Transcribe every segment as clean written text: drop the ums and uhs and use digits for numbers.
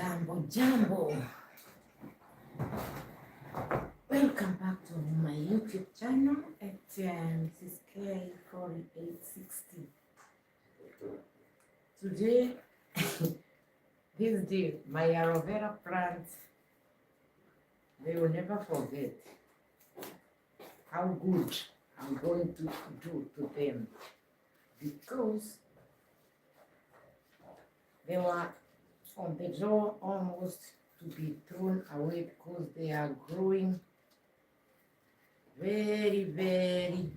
Jambo, jambo. Welcome back to my YouTube channel at Mrs. K4860. Today, this day, my aloe vera plants, they will never forget how good I'm going to do to them, because they were on the door almost to be thrown away because they are growing very, very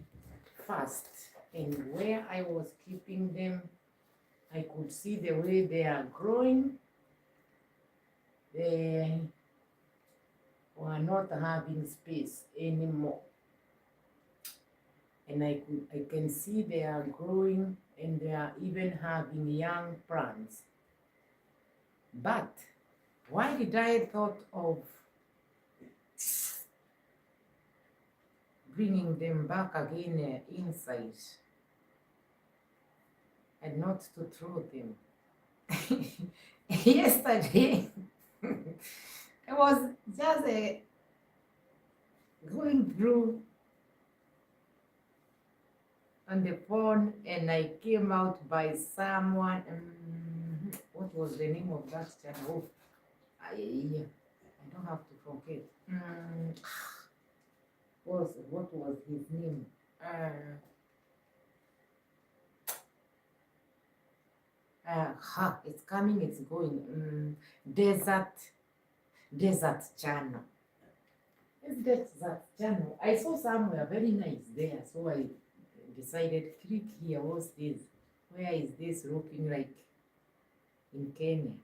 fast. And where I was keeping them, I could see the way they are growing. They were not having space anymore. And I can see they are growing, and they are even having young plants. But why did I thought of bringing them back again inside and not to throw them? Yesterday, I was just going through on the phone, and I came out by someone. What was the name of that channel? I don't have to forget. What was his name? It's coming, it's going. Desert channel. It's desert channel. I saw somewhere very nice there, so I decided click here. What's this? Where is this looking like? In Kenya.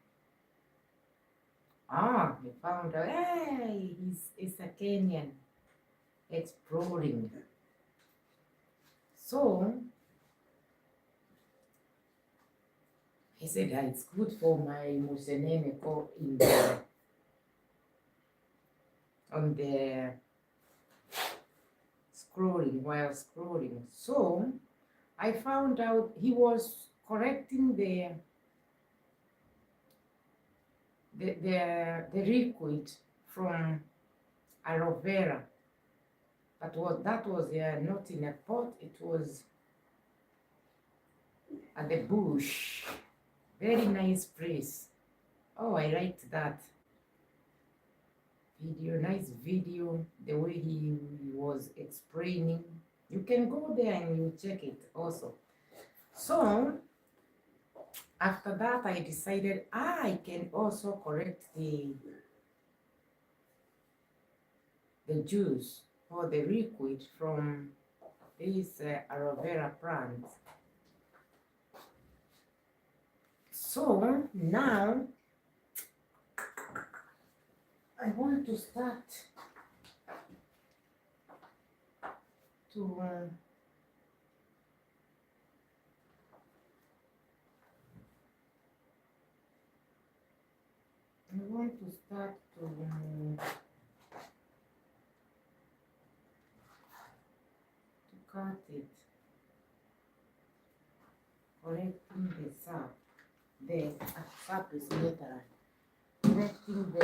I found out, hey, he's a Kenyan exploring. So he said that it's good for my musenene in the on the scrolling, while scrolling. So I found out he was correcting the liquid from aloe vera, but that was not in a pot, it was at the bush. Very nice place. Oh, I liked that video. Nice video, the way he was explaining. You can go there and you check it also. So after that, I decided I can also correct the juice or the liquid from this aloe vera plant. So now I want to start to cut it, correcting the sap. The sap is later. Correcting the,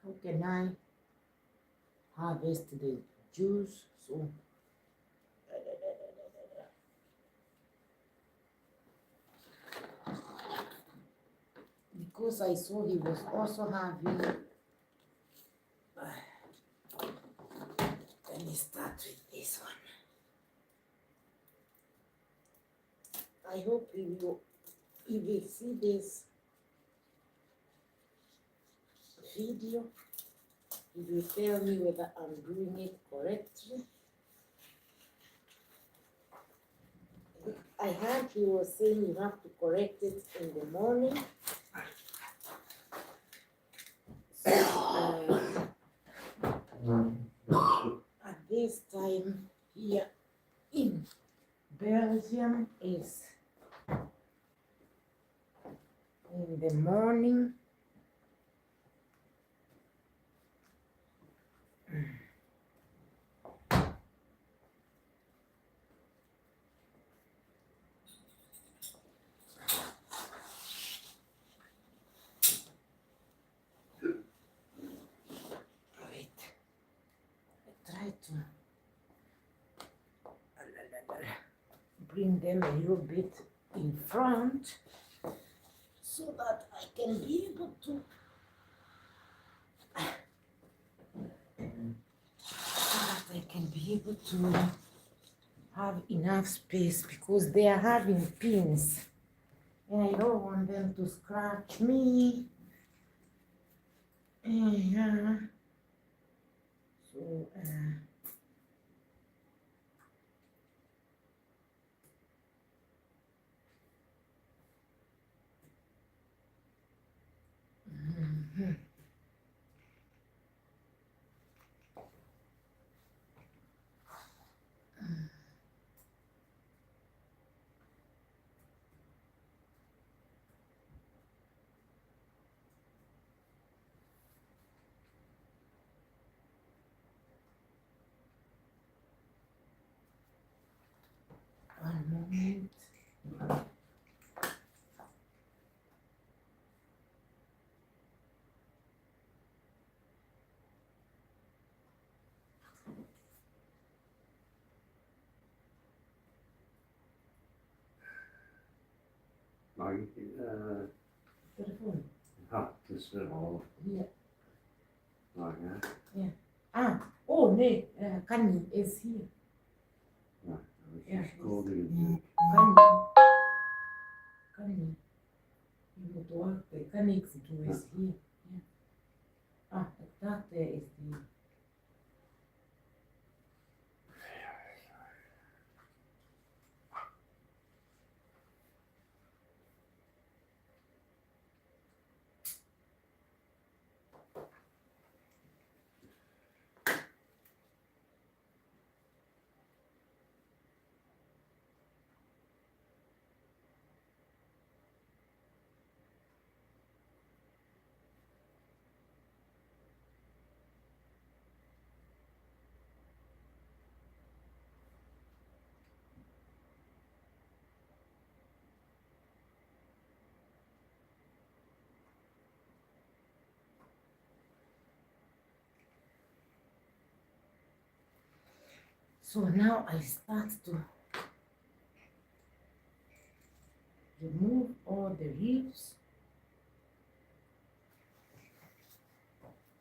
how can I harvest the juice? So because I saw he was also having, let me start with this one. I hope you will see this video, you will tell me whether I'm doing it correctly. I heard he was saying you have to correct it in the morning. So, at this time here in Belgium is in the morning. bring them a little bit in front so that I can be able to have enough space, because they are having pins and I don't want them to scratch me. Yeah. So one moment. Telephone. Dus al. Yeah. Nou ja. Yeah. Oh, nee, Kanye is here. Ja, Yeah, scoorde Kanye. Kanye. You go to work, the Kanye is here. Yeah. That there is the. So now I start to remove all the leaves.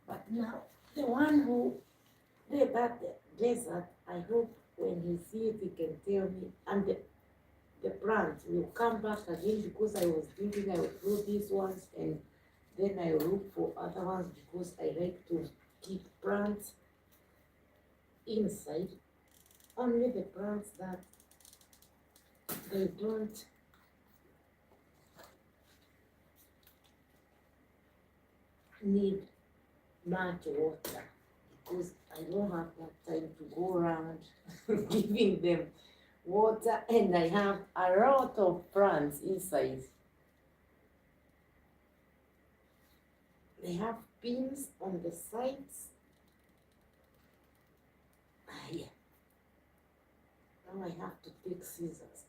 But now the one who did that desert, I hope when he sees it, he can tell me. And the plant will come back again, because I was thinking I would grow these ones and then I will look for other ones, because I like to keep plants inside. Only the plants that they don't need much water, because I don't have that time to go around giving them water, and I have a lot of plants inside. They have pins on the sides. Yeah. Now I have to take scissors.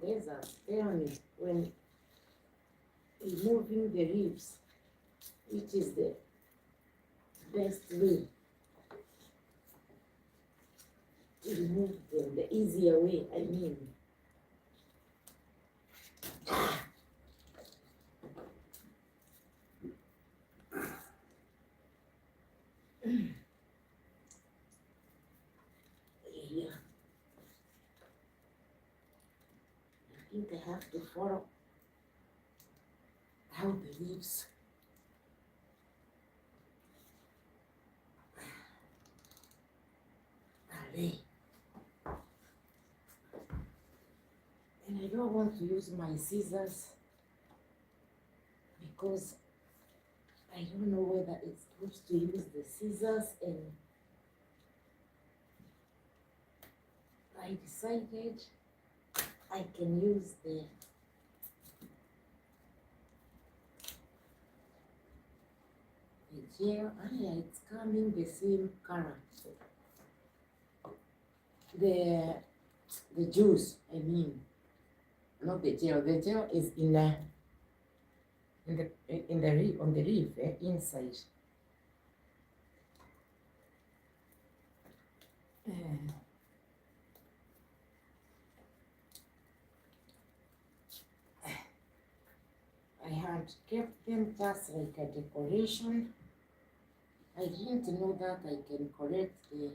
There's a telling when removing the leaves, which is the best way to remove them, the easier way, I mean. Yeah. I think I have to follow how the leaves are laid. And I don't want to use my scissors, because I don't know whether it's supposed to use the scissors, and I decided I can use the gel. Yeah, it's coming the same color. The juice, I mean, not the gel. The gel is on the leaf, inside. and kept them just like a decoration. I didn't know that I can correct the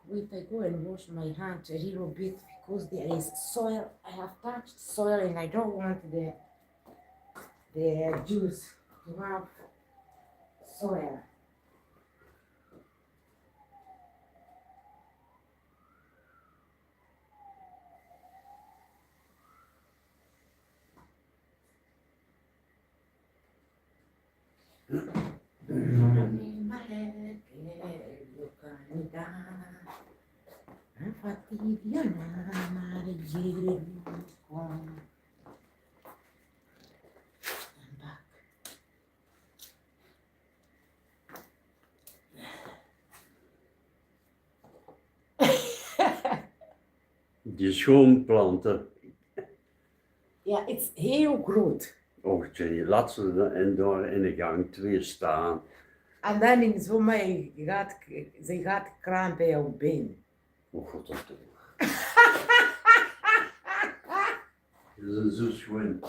wait, I go and wash my hand a little bit because there is soil. I have touched soil and I don't want the juice to have soil. Die schoonplanten. Ja, het is heel groot. Oh, Jenny, laat ze en door in de gang 2 staan. En dan in zomer ze gaat krampen op been. Oh god, dat toch. Ze is zo schoon.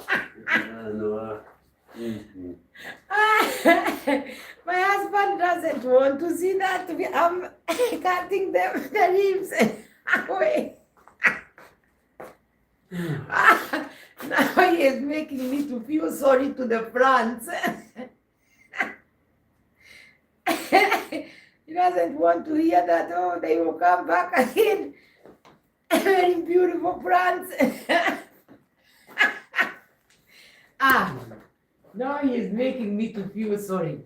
My husband doesn't want to see that. I'm cutting them the leaves away. Now he is making me to feel sorry to the plants. He doesn't want to hear that, oh, they will come back again. Very beautiful plants. Now he is making me to feel sorry.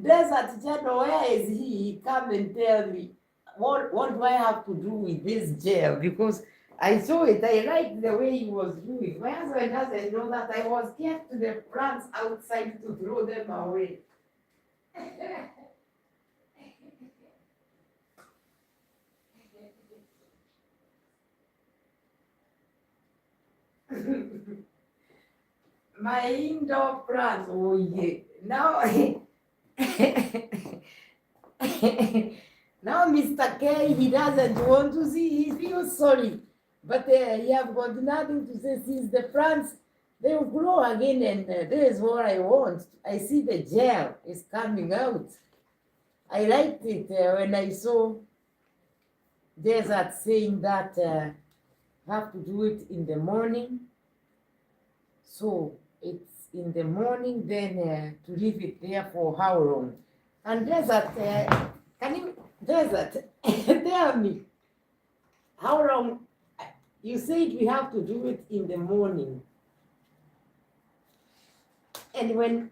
Desert General, where is he? Come and tell me. What do I have to do with this gel? Because I saw it, I liked the way he was doing. My husband doesn't know that I was kept the plants outside to throw them away. My indoor plants, oh yeah. Now, now Mr. K, he doesn't want to see, he feels sorry. But he have got nothing to say since the plants, they will grow again and that is what I want. I see the gel is coming out. I liked it when I saw Desert saying that have to do it in the morning. So it's in the morning, then to leave it there for how long? And Desert, can you, Desert, tell me, how long? You said we have to do it in the morning. And when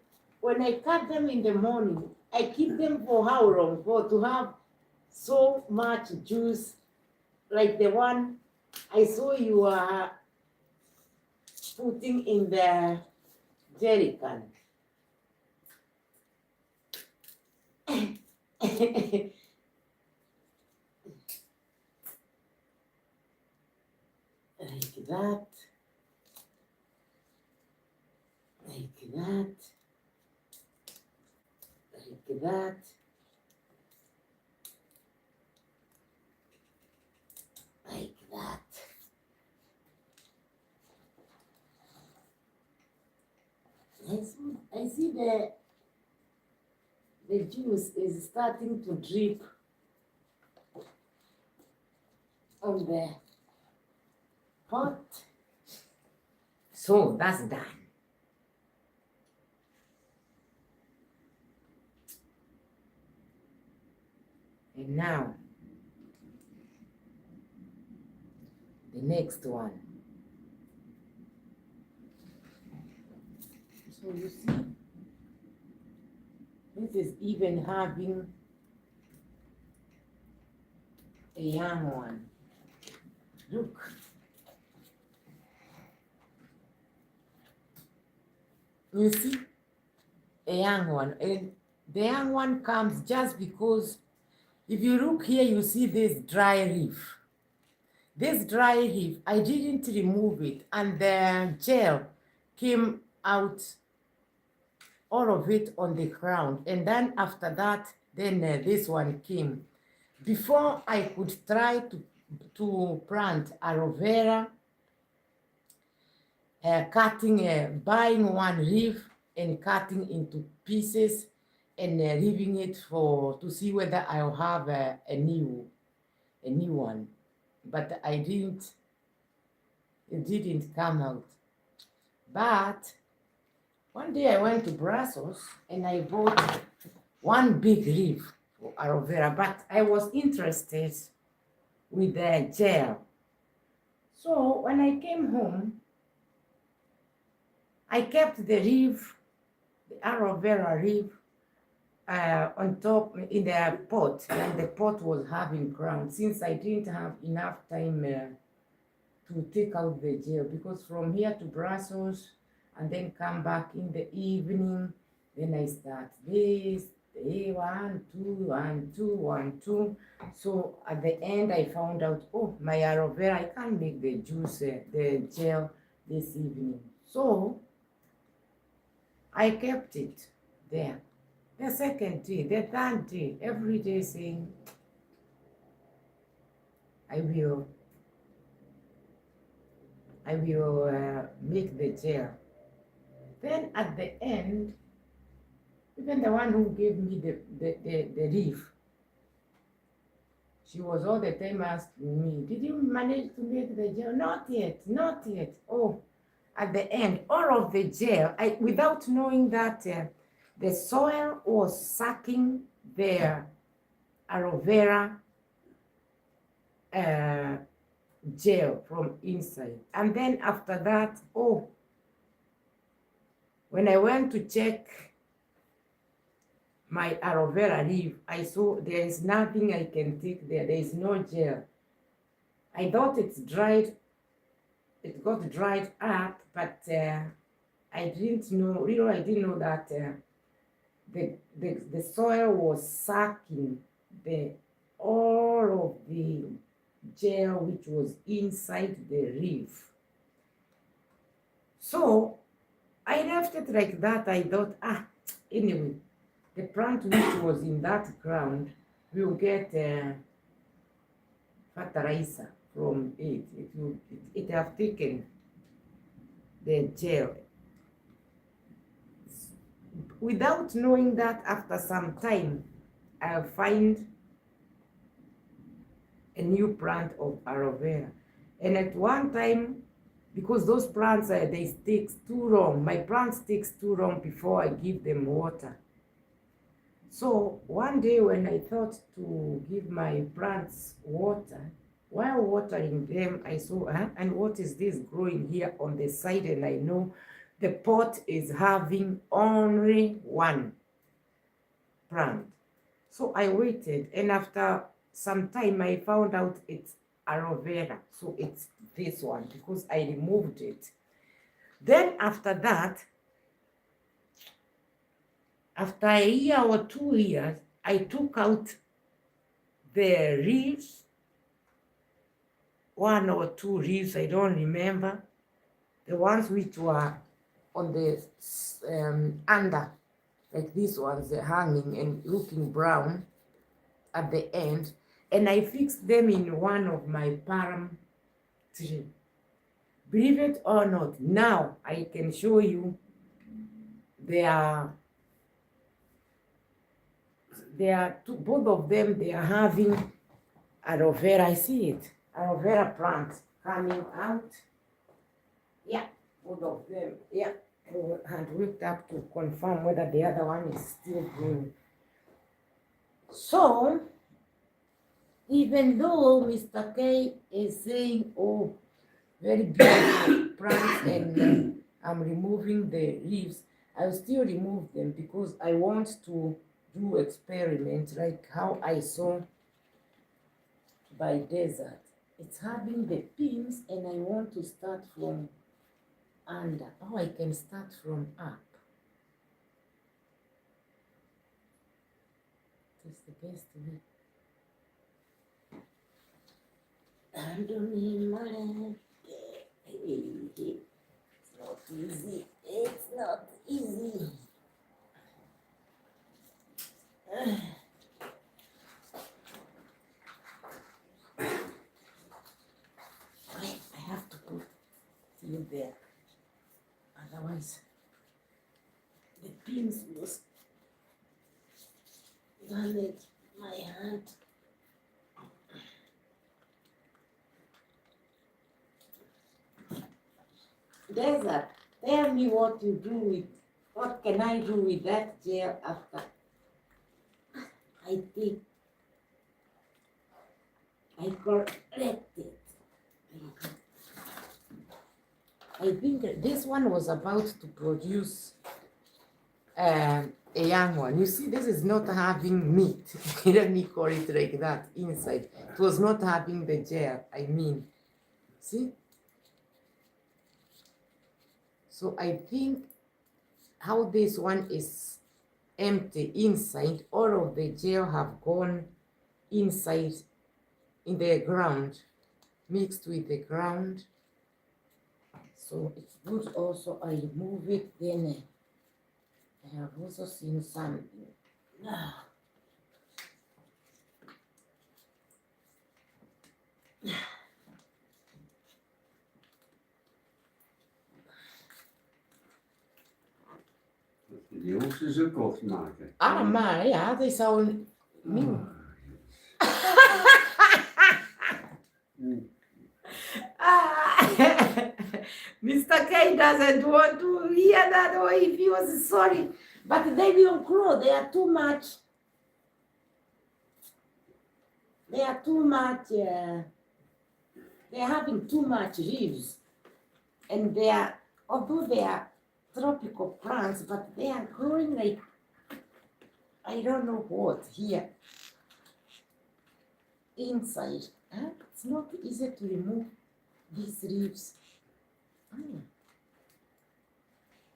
I cut them in the morning, I keep them for how long? For to have so much juice, like the one I saw you are putting in the jerry can. Like that. Like that. Like that. Like that. I see the juice is starting to drip on the pot. So that's done. And now the next one. So you see, this is even having a young one. Look. You see, a young one. And the young one comes just because if you look here, you see this dry leaf. This dry leaf, I didn't remove it, and the gel came out, all of it on the ground. And then after that, Then this one came. Before I could try to plant aloe vera, buying one leaf and cutting into pieces and leaving it to see whether I'll have a new one. But it didn't come out. But one day I went to Brussels and I bought one big leaf for aloe vera, but I was interested with the gel. So when I came home, I kept the leaf, the aloe vera leaf, on top in the pot, and the pot was having ground since I didn't have enough time to take out the gel, because from here to Brussels and then come back in the evening, then I start this, 1, 2, 1, 2, 1, 2. So at the end I found out, oh, my aloe vera, I can't make the juice, the gel this evening. So I kept it there. The second day, the third day, every day saying, I will make the gel. Then at the end, even the one who gave me the leaf, she was all the time asking me, did you manage to make the gel? Not yet, not yet. Oh, at the end, all of the gel, without knowing that the soil was sucking the aloe vera gel from inside. And then after that, oh, when I went to check my aloe vera leaf, I saw there is nothing I can take there. There is no gel. I thought it's dried. It got dried up, but I didn't know. I didn't know that the soil was sucking all of the gel which was inside the leaf. So I left it like that. I thought, anyway, the plant which was in that ground will get fertilizer from it. It have taken the gel. Without knowing that, after some time, I'll find a new plant of aloe vera. And at one time, because those plants, they take too long, my plants takes too long before I give them water. So one day when I thought to give my plants water, while watering them, I saw, and what is this growing here on the side? And I know the pot is having only one plant. So I waited, and after some time I found out it's aloe vera. So it's this one, because I removed it. Then after that, after a year or 2 years, I took out the leaves, 1 or 2 leaves, I don't remember, the ones which were on the under, like these ones, they're hanging and looking brown at the end, and I fixed them in one of my palm tree. Believe it or not, now I can show you they are both of them, they are having aloe vera. I see it, aloe vera plants coming out. Yeah, both of them. Yeah, I had looked up to confirm whether the other one is still growing. So, even though Mr. K is saying, oh, very beautiful plants, and I'm removing the leaves, I'll still remove them because I want to do experiments like how I saw by desert. It's having the pins, and I want to start from under. Oh, I can start from up. It's the best way. It's not easy. It's not easy. bandage my hand. Desert, tell me what you do with, what can I do with that gel after I think I corrected. I think this one was about to produce a young one. You see, this is not having meat. Let me call it like that inside. It was not having the gel, I mean. See? So I think how this one is empty inside, all of the gel have gone inside in the ground, mixed with the ground. So it's good also I remove it, then I have also seen some. Die hoefden ze kort maken. Allemaal, ja, dat is al nieuw. Mr. K doesn't want to hear that, or if he was sorry. But they will grow, they are too much. They are too much, they are having too much leaves. And they are, although they are tropical plants, but they are growing like, I don't know what, here. Inside. Huh? It's not easy to remove these leaves.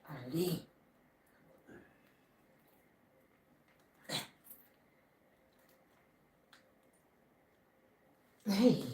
Allez. Hey.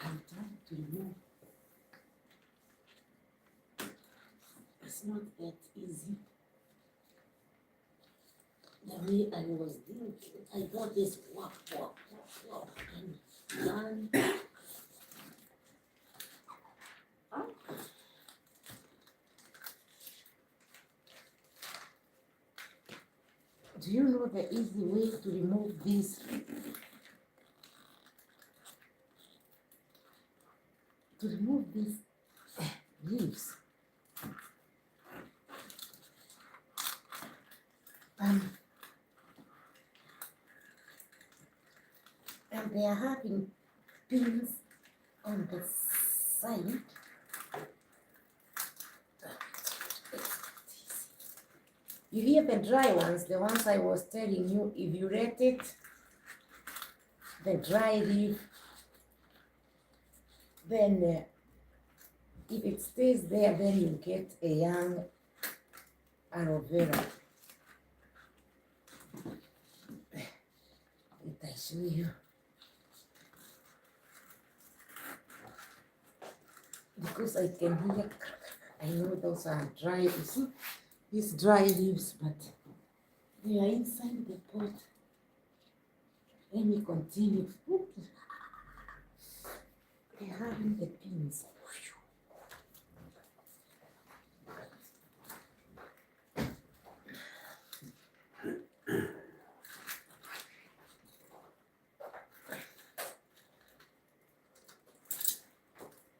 I'm trying to remove. It's not that easy. The way I was thinking, I got this wop, and done. Do you know the easy way to remove this? To remove these leaves. And they are having pins on the side. You hear the dry ones, the ones I was telling you, if you let it, the dry leaf, then if it stays there, then you get a young aloe vera. Did I show you? Because I can hear, I know those are dry, you see, these dry leaves, but they are inside the pot. Let me continue. They're having the pins.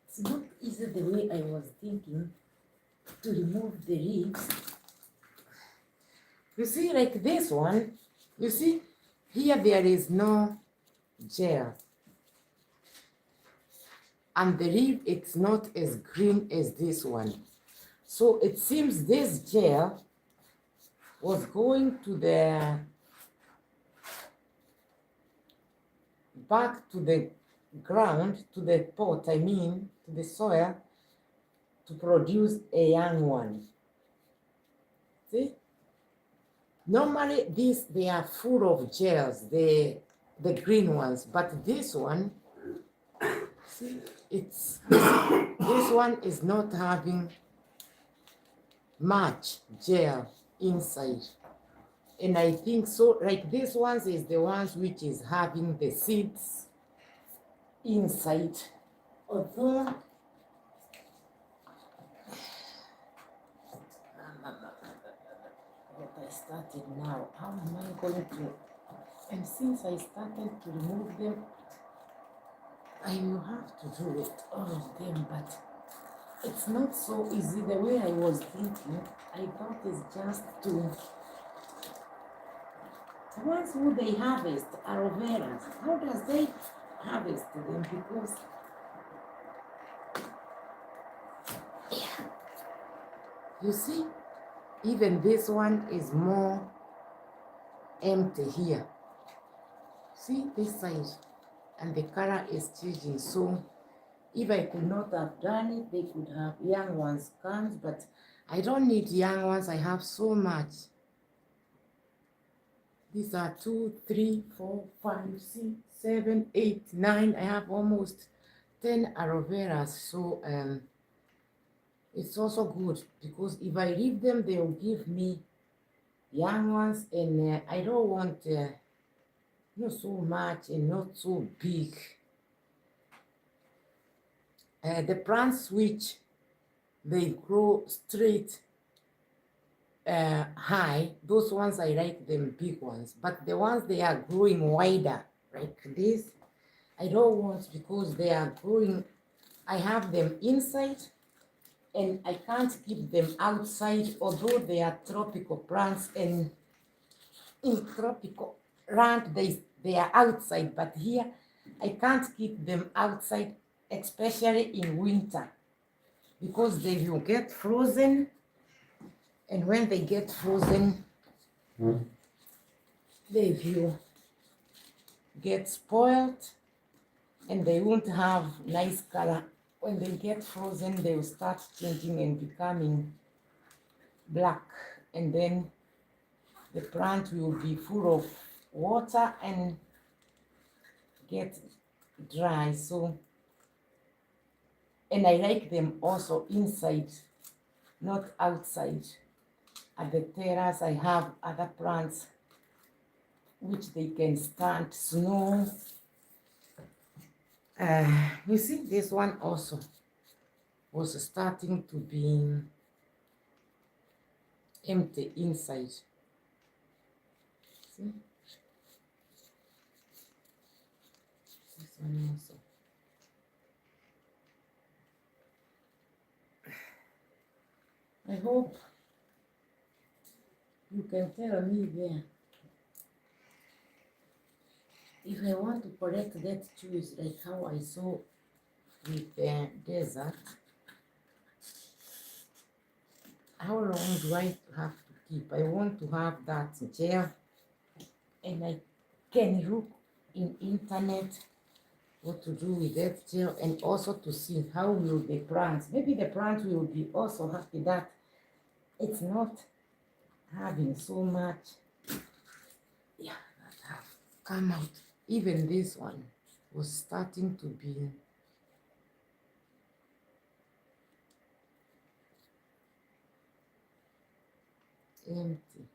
It's not easy the way I was thinking to remove the leaves. You see, like this one, you see, here there is no gel. and the leaf it's not as green as this one. So it seems this gel was going to the back to the ground, to the pot, I mean, to the soil, to produce a young one. See? Normally these they are full of gels, the green ones, but this one, see, it's this one is not having much gel inside. And I think so, like this ones is the ones which is having the seeds inside. Although what I started now, how am I going to, and since I started to remove them, I will have to do it, all of them, but it's not so easy the way I was thinking. I thought it's just to, the ones who they harvest aloe vera, how does they harvest them? Because you see, even this one is more empty here. See this side, and the color is changing. So if I could not have done it, they could have young ones come, but I don't need young ones. I have so much. These are 2, 3, 4, 5, 6, 7, 8, 9. I have almost 10 aloe veras. So it's also good because if I leave them, they will give me young ones, and I don't want not so much and not so big. The plants which they grow straight high, those ones I like them big ones, but the ones they are growing wider like this, I don't want, because they are growing, I have them inside and I can't keep them outside, although they are tropical plants, and in tropical land they are outside, but here I can't keep them outside, especially in winter, because they will get frozen, and when they get frozen, they will get spoiled and they won't have nice color. When they get frozen, they will start changing and becoming black, and then the plant will be full of water and get dry. So, and I like them also inside, not outside. At the terrace, I have other plants which they can stand snow. You see, this one also was starting to be empty inside. See? This one also. I hope you can tell me there if I want to correct that choice, like how I saw with the desert. How long do I have to keep? I want to have that gel, and I can look in internet what to do with that gel, and also to see how will the plants, maybe the plant will be also happy that it's not having so much, yeah, that have come out. Even this one was starting to be empty.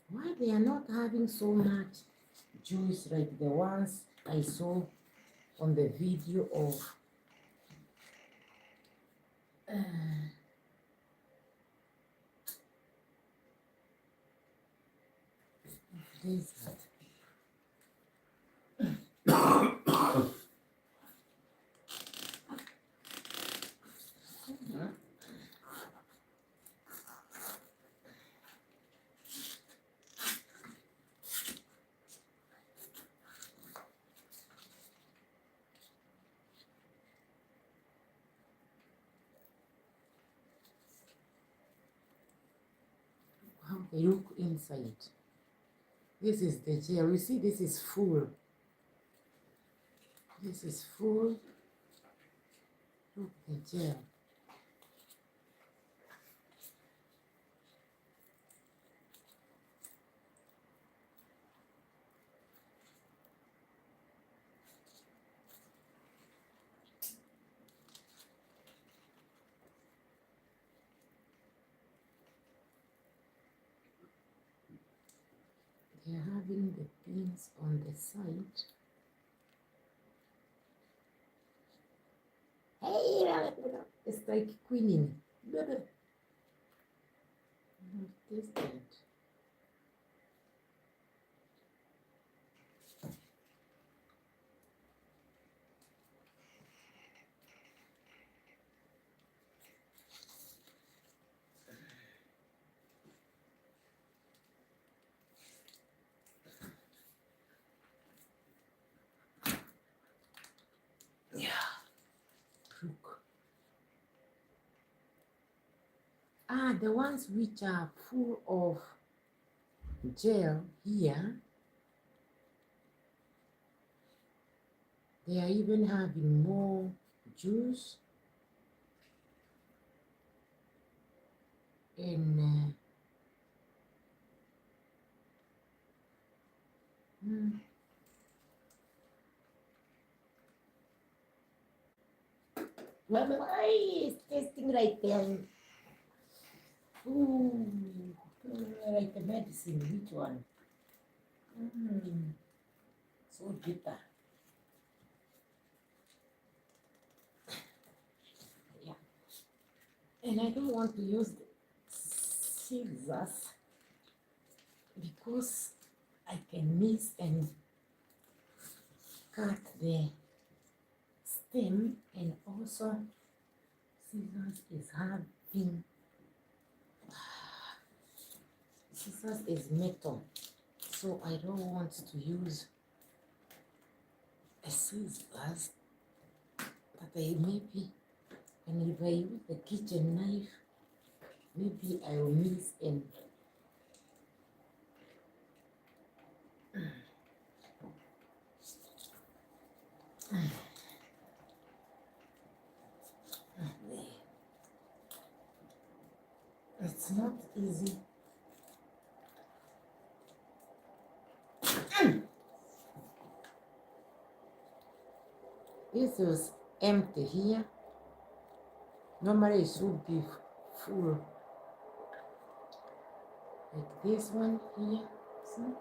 Why they are not having so much juice like the ones I saw on the video of desert. Look inside. This is the gel. You see, this is full. This is full. Look, the gel. They're having the pins on the side. Hey, it's like quinine. Taste it. Yeah. Look. The ones which are full of gel here, they are even having more juice and it's tasting like like the medicine. Which one? So bitter. Yeah. And I don't want to use the scissors because I can miss and cut the stem, and also scissors is metal, so I don't want to use a scissors, but maybe, and if I use the kitchen knife, maybe I will miss and it's not easy. This is empty here. Normally it should be full. Like this one here. See?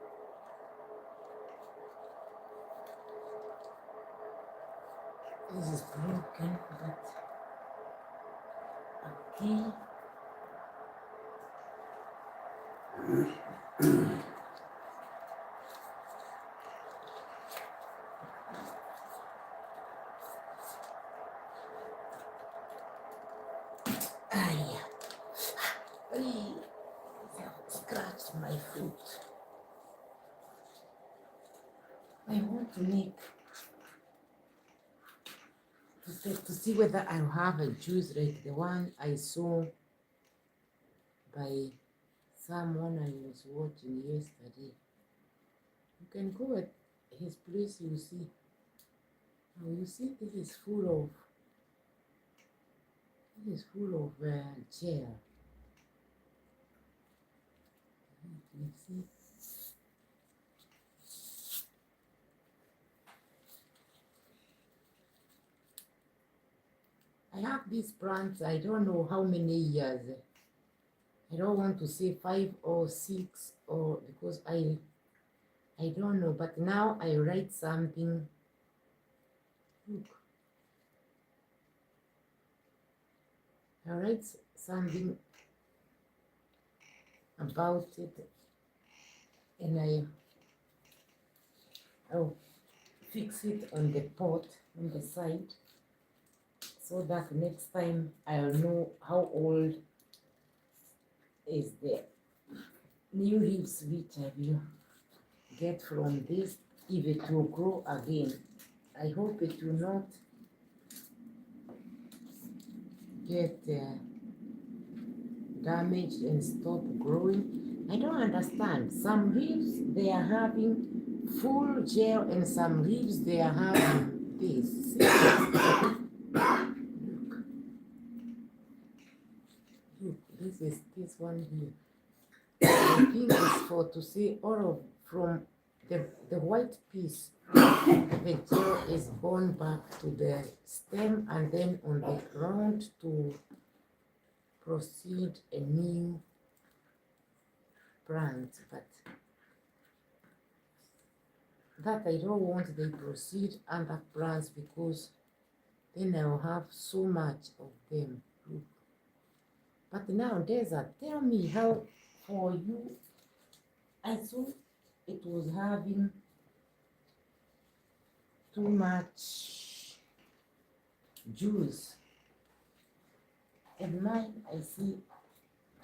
This is broken, but okay. Scratched my foot. I want to make to see whether I'll have a juice like the one I saw by someone I was watching yesterday. You can go at his place, you see. Now you see this is full of gel. You see? I have these plants, I don't know how many years. I don't want to say 5 or 6 or because I don't know, but now I write something. Look. I write something about it, and I'll fix it on the pot on the side, so that next time I'll know how old is the new leaves which I will get from this, if it will grow again. I hope it will not get damaged and stop growing, I don't understand. Some leaves they are having full gel, and some leaves they are having this. Look, this is this one here. I think it's for to see all of from the white piece. The gel is gone back to the stem and then on the ground to proceed a new plant. But that I don't want they proceed under plants because then I'll have so much of them. Look. But now desert, tell me how for you. I saw it was having too much juice. And mine, I see,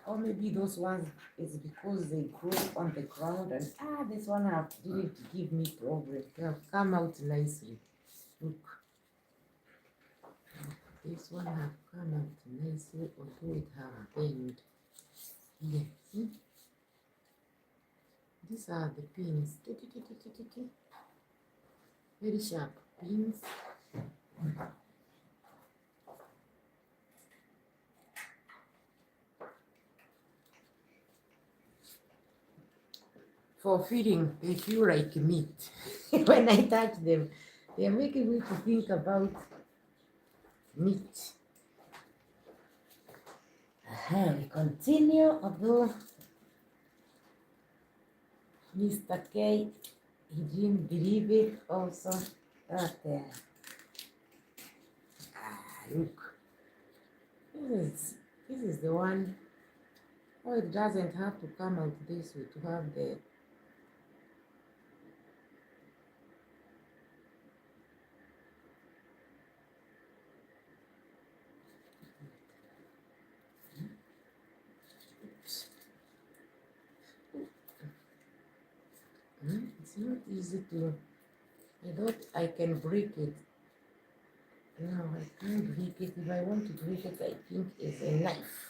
or maybe those ones is because they grow on the ground and this one didn't give me problem. They have come out nicely. Look, this one have come out nicely, although it have bent. Here, see? These are the pins. Very sharp pins. For feeding, they feel like meat. When I touch them, they are making me to think about meat. We continue, although Mr. K, he didn't believe it also that look, this is the one. Oh, it doesn't have to come out this way to have the it's not easy to. I thought I can break it. No, I can't break it. If I want to break it, I think it's a knife.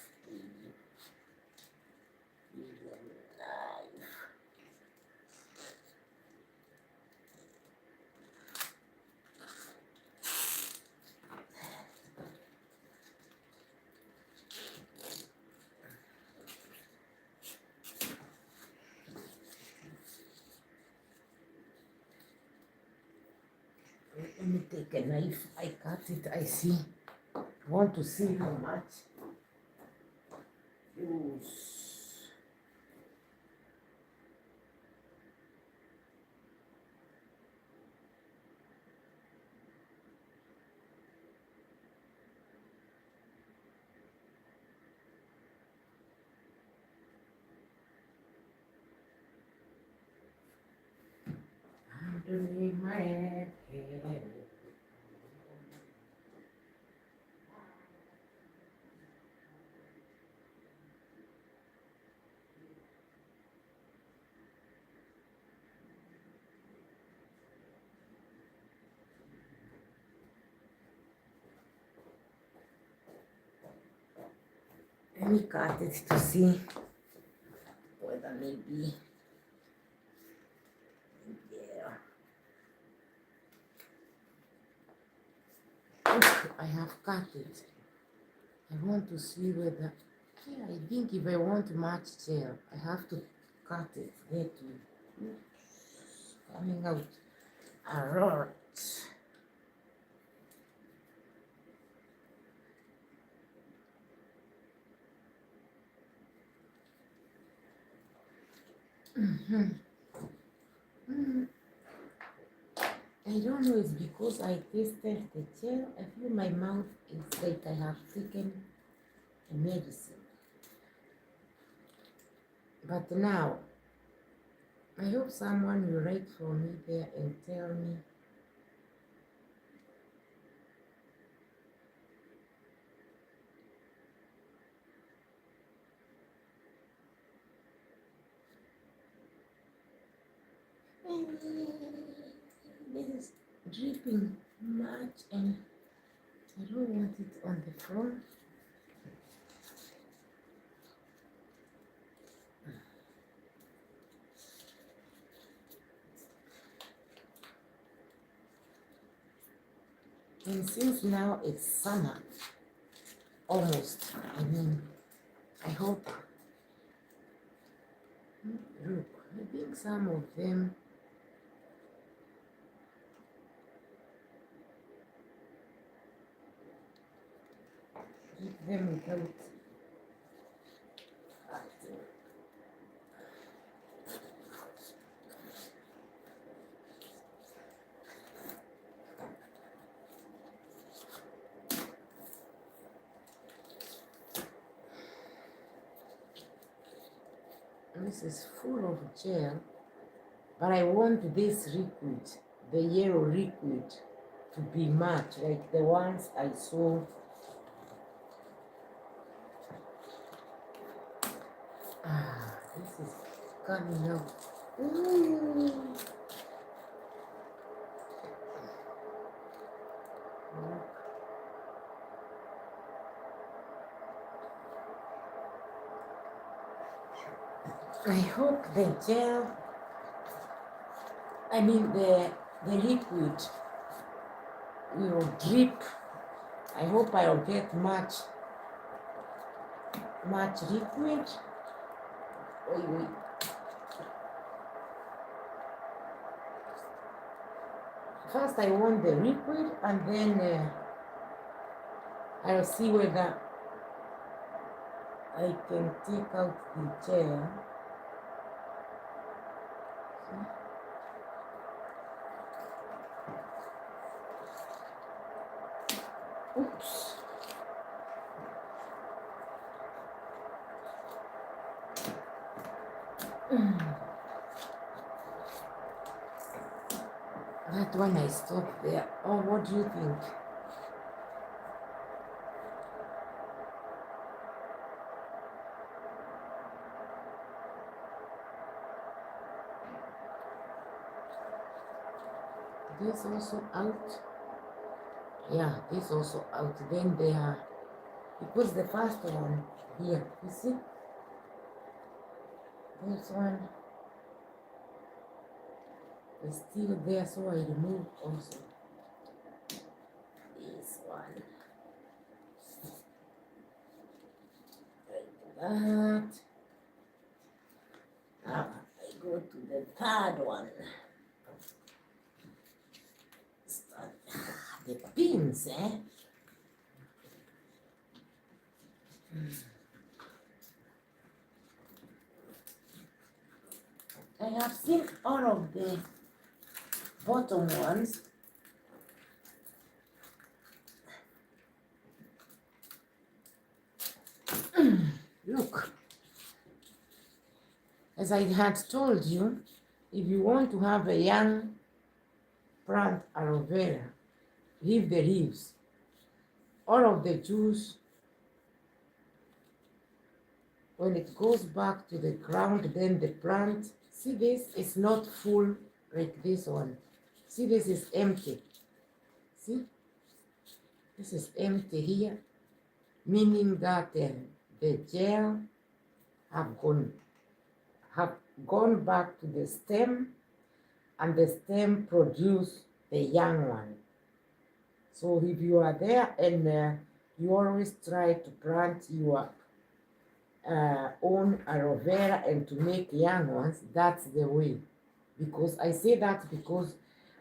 Let me take a knife. I cut it. I see. I want to see how much. Use. I'm doing my hair. Let me cut it to see whether maybe yeah. Look, I have cut it. I want to see whether yeah, I think if I want much gel, I have to cut it. Get to coming out a lot. I don't know, it's because I tasted the gel. I feel my mouth is like I have taken a medicine. But now, I hope someone will write for me there and tell me this is dripping much and I don't want it on the front. And since now it's summer, almost, I hope, look, I think some of them, keep them without acting. This is full of gel, but I want this liquid, the yellow liquid, to be much like the ones I saw. This is coming out. Ooh. I hope the gel, the liquid will drip. I hope I'll get much liquid. Wait. First I want the liquid, and then I'll see whether I can take out the gel. Oops. That one I stopped there. Oh, what do you think? This also out. Yeah, this also out. Then they are, because the first one here, you see? This one is still there, so I remove also this one. Like that. Now I go to the third one. The pins, I have seen all of the bottom ones. Look, as I had told you, if you want to have a young plant aloe vera, leave the leaves. All of the juice, when it goes back to the ground, then the plant, see, this is not full like this one. See, this is empty. See, this is empty here, meaning that the gel have gone back to the stem, and the stem produce the young one. So if you are there and you always try to plant your own aloe vera and to make young ones, that's the way. Because I say that because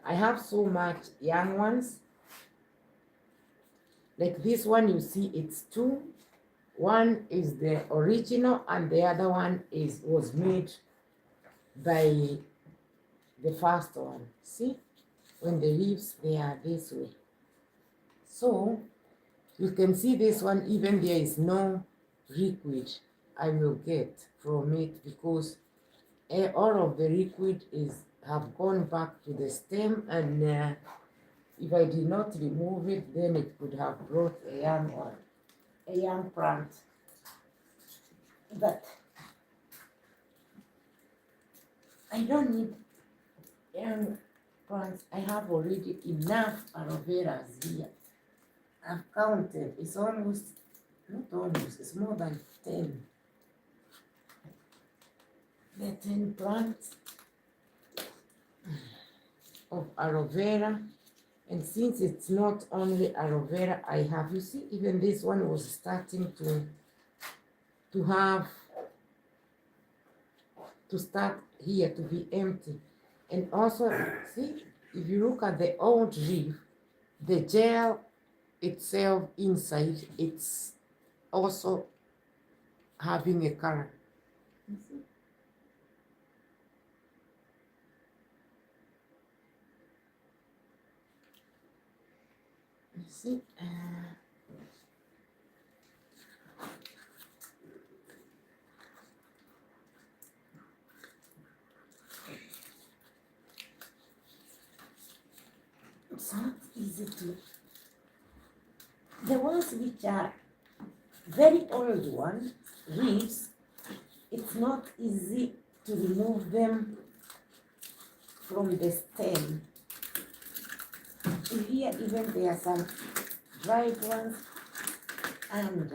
I have so much young ones. Like this one, you see, it's two. One is the original, and the other one was made by the first one. See, when the leaves, they are this way. So you can see this one, even there is no liquid I will get from it, because all of the liquid have gone back to the stem, and if I did not remove it, then it could have brought a young one, a young plant. But I don't need young plants. I have already enough aloe veras here. I've counted. It's almost, not almost, it's more than 10. The 10 plants of aloe vera, And since it's not only aloe vera I have, you see, even this one was starting to have, to start here to be empty. And also, see, if you look at the old leaf, the gel itself inside, it's also having a color. You see? You see? It's not easy to. The ones which are very old ones, leaves, it's not easy to remove them from the stem. Here even there are some dried ones, and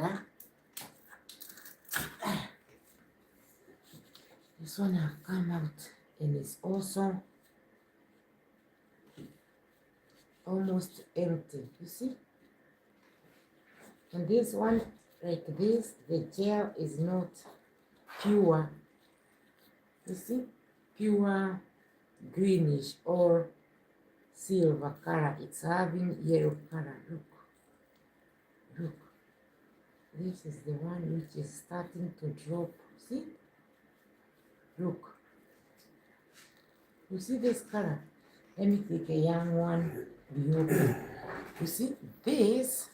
this one have come out and it's also almost empty, you see? And this one, like this, the gel is not pure, you see? Pure greenish or silver color. It's having yellow color. Look. This is the one which is starting to drop. See? Look. You see this color? Let me take a young one. You see, this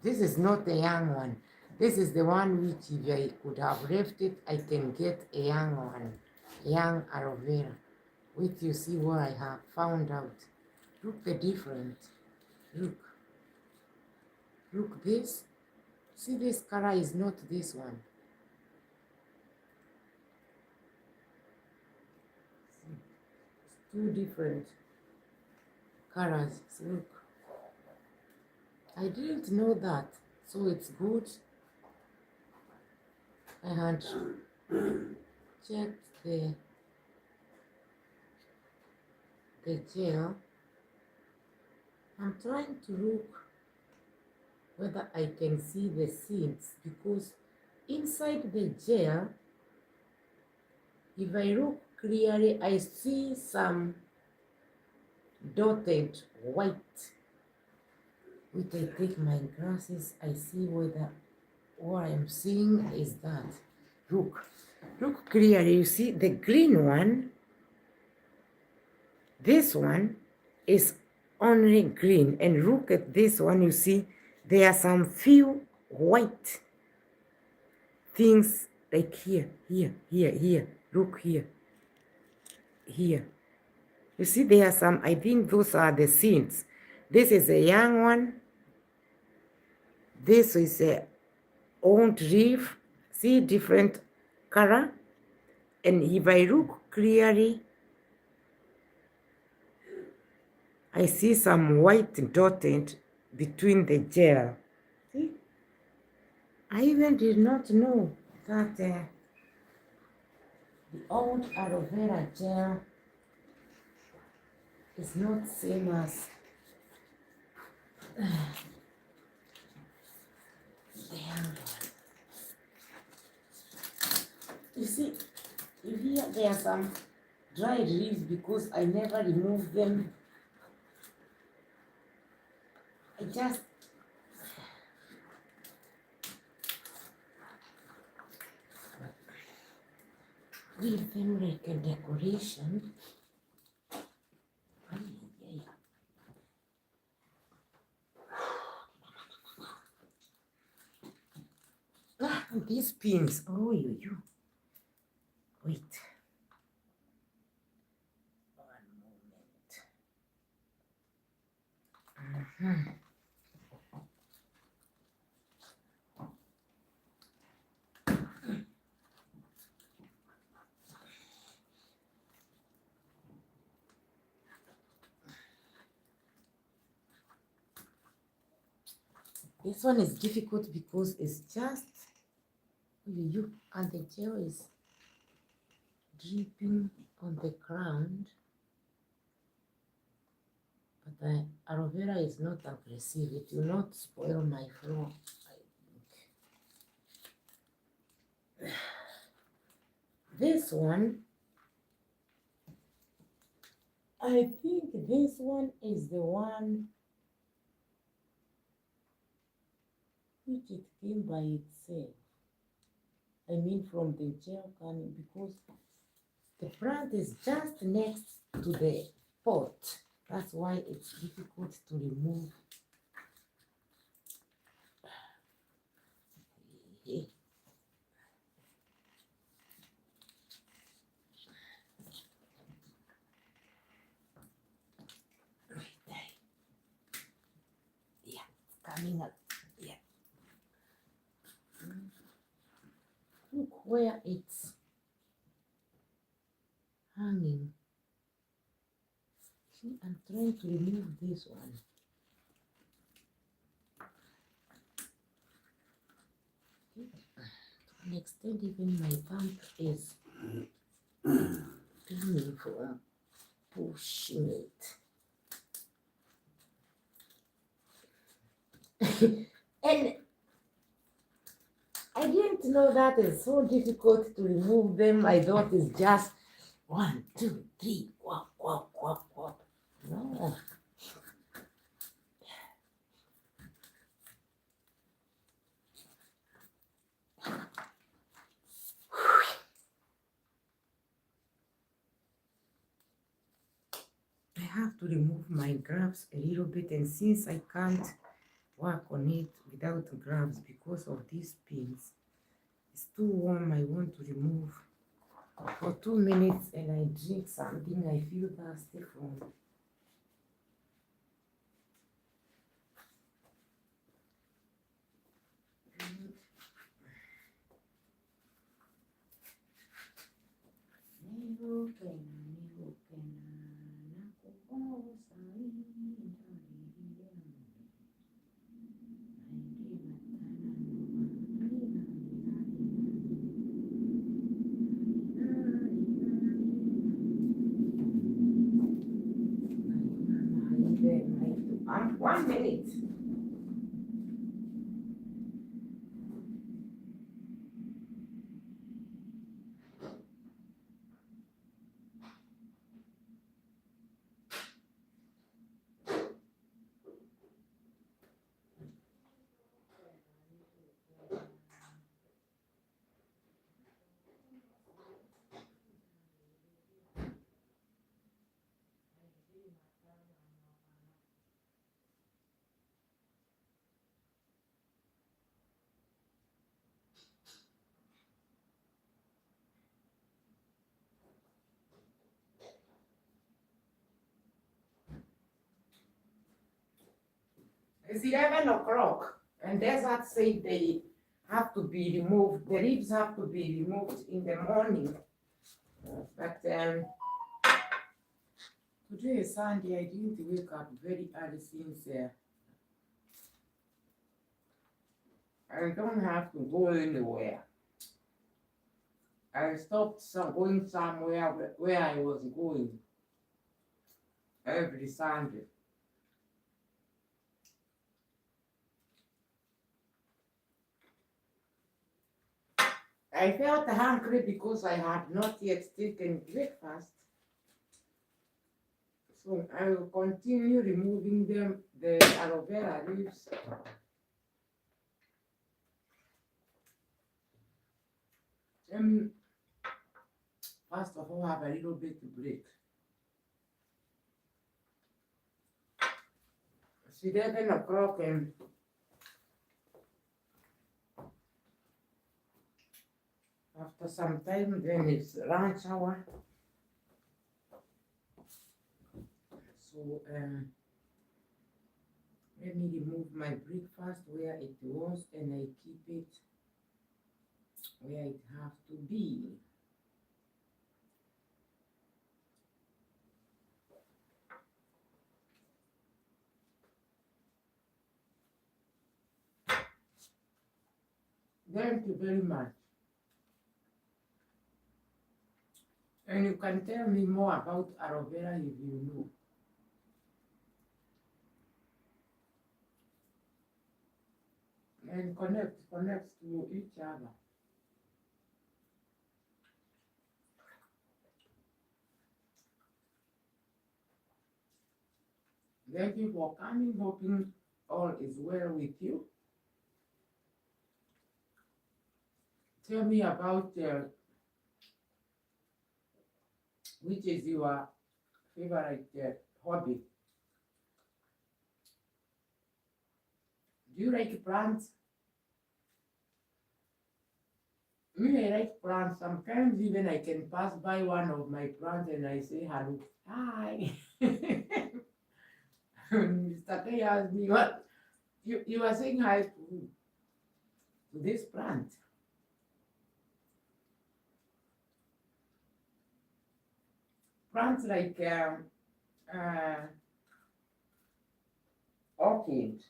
is not a young one. This is the one which, if I could have left it, I can get a young one, young aloe vera. Wait, you see what I have found out. Look the difference. Look this. See, this color is not this one. It's two different colors. Look. I didn't know that, so it's good. I had checked the gel. I'm trying to look whether I can see the seeds, because inside the gel, if I look clearly, I see some dotted white. If I take my glasses, I see whether what I'm seeing is that. Look clearly, you see the green one, this one is only green, and look at this one, you see there are some few white things like here, look here. You see there are some, I think those are the seeds. This is a young one. This is a old leaf. See, different color. And if I look clearly, I see some white dotted between the gel. See? I even did not know that the old aloe vera gel is not same as the young one. You see, here there are some dried leaves because I never removed them. I just leave them like a decoration. These pins. Oh, you. Wait. One moment. This one is difficult because it's just you, and the gel is dripping on the ground. But the aloe vera is not aggressive. It will not spoil my floor, I think. This one, I think this one is the one which it came by itself. I mean from the gel can, because the plant is just next to the pot. That's why it's difficult to remove. Yeah, it's coming up. Yeah. Look where it's hanging. See, I'm trying to remove this one. To an extent, even my thumb is paining for pushing it. And I didn't know that it's so difficult to remove them. I thought it's just 1, 2, 3, quack, quack, quack, quack. No. I have to remove my gloves a little bit, and since I can't work on it without gloves because of these pins, it's too warm. I want to remove for 2 minutes, and I drink something I feel thirsty from. I'm 1 minute. It's 11 o'clock, and desert said they have to be removed. The leaves have to be removed in the morning. But today is Sunday. I didn't wake up very early since I don't have to go anywhere. I stopped going somewhere where I was going every Sunday. I felt hungry because I had not yet taken breakfast. So I will continue removing the aloe vera leaves. First of all, have a little bit of break. It's 11 o'clock, and after some time, then it's lunch hour. So let me remove my breakfast where it was, and I keep it where it has to be. Thank you very much. And you can tell me more about aloe vera if you know. and connect to each other. Thank you for coming, hoping all is well with you. Tell me about which is your favorite hobby. Do you like plants? Me, I like plants. Sometimes even I can pass by one of my plants and I say hello. Hi. Mr. K asked me what you are saying hi to who? To this plant. Plants like orchid.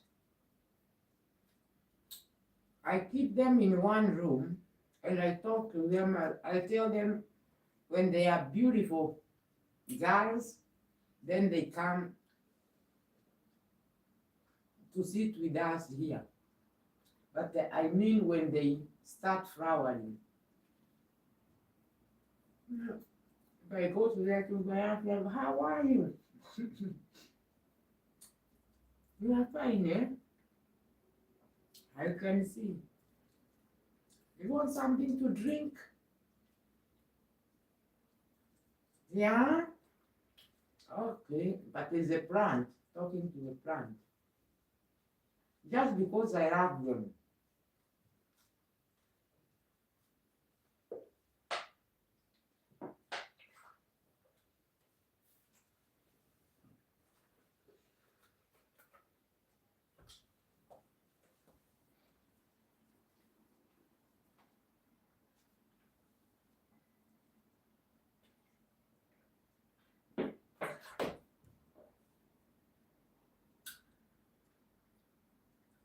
I keep them in one room and I talk to them. I tell them when they are beautiful girls, then they come to sit with us here. But I mean when they start flowering. If I go to them to my ask them, how are you? You are fine, eh? I can see. You want something to drink? Yeah? Okay, but there's a plant, talking to a plant. Just because I love them.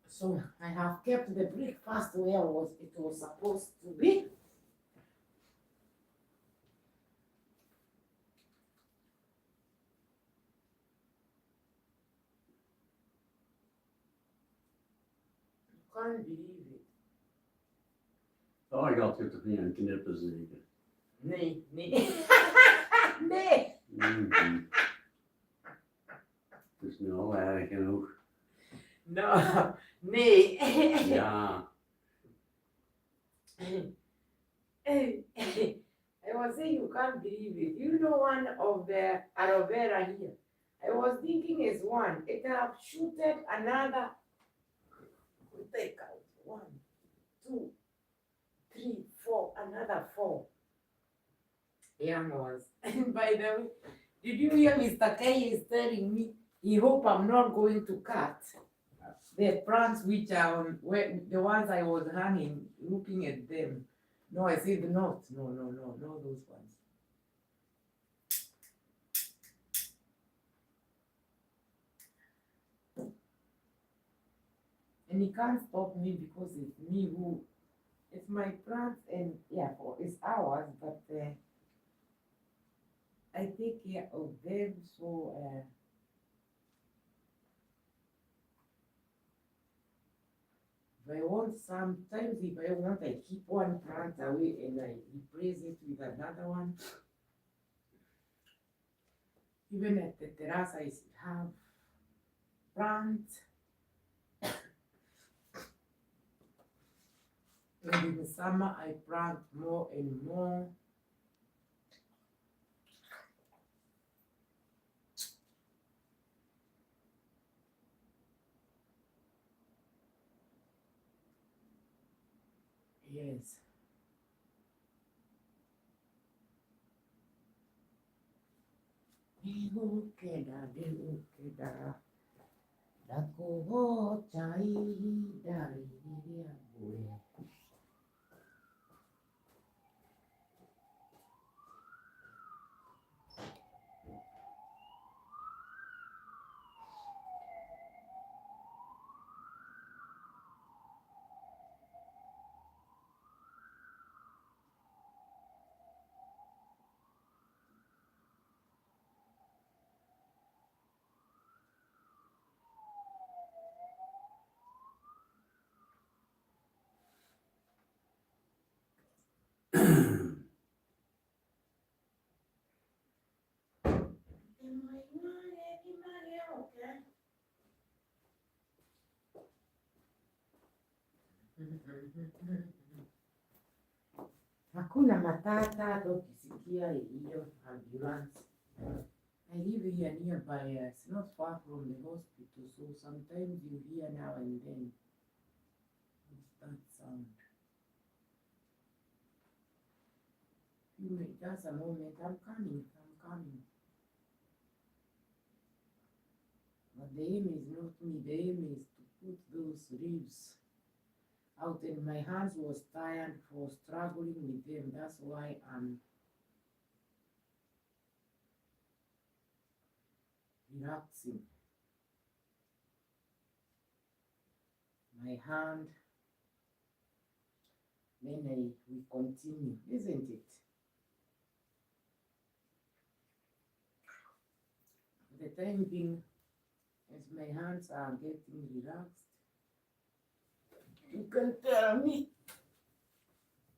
So I have kept the breakfast where it was supposed to be. Can't believe it. Oh, ik had het niet aan knippen zeker. Nee, nee. Nee. Het is nu al erg genoeg. No, nee. Ja. I was saying you can't believe it. You know one of the aloe vera here. I was thinking is one. It have shooted another. Take out 1, 2, 3, 4, another 4 young ones. And by the way, did you hear Mr. K is telling me he hope I'm not going to cut the plants which are on where the ones I was hanging, looking at them. No, I said not. No, those ones. And he can't stop me because it's me who, it's my plants and yeah, it's ours, but I take care of them, so if I want, sometimes if I want, I keep one plant away and I replace it with another one. Even at the terrace, I have plants. And in the summer, I plant more and more. Yes. Hakuna matata tukisikia hiyo ambulance. I live here nearby, it's not far from the hospital, so sometimes you hear now and then that sound. Just a moment, I'm coming. But the aim is not me, the aim is to put those ribs out, and my hands was tired for struggling with them. That's why I'm relaxing my hand. Then we continue, isn't it? For the time being, as my hands are getting relaxed, you can tell me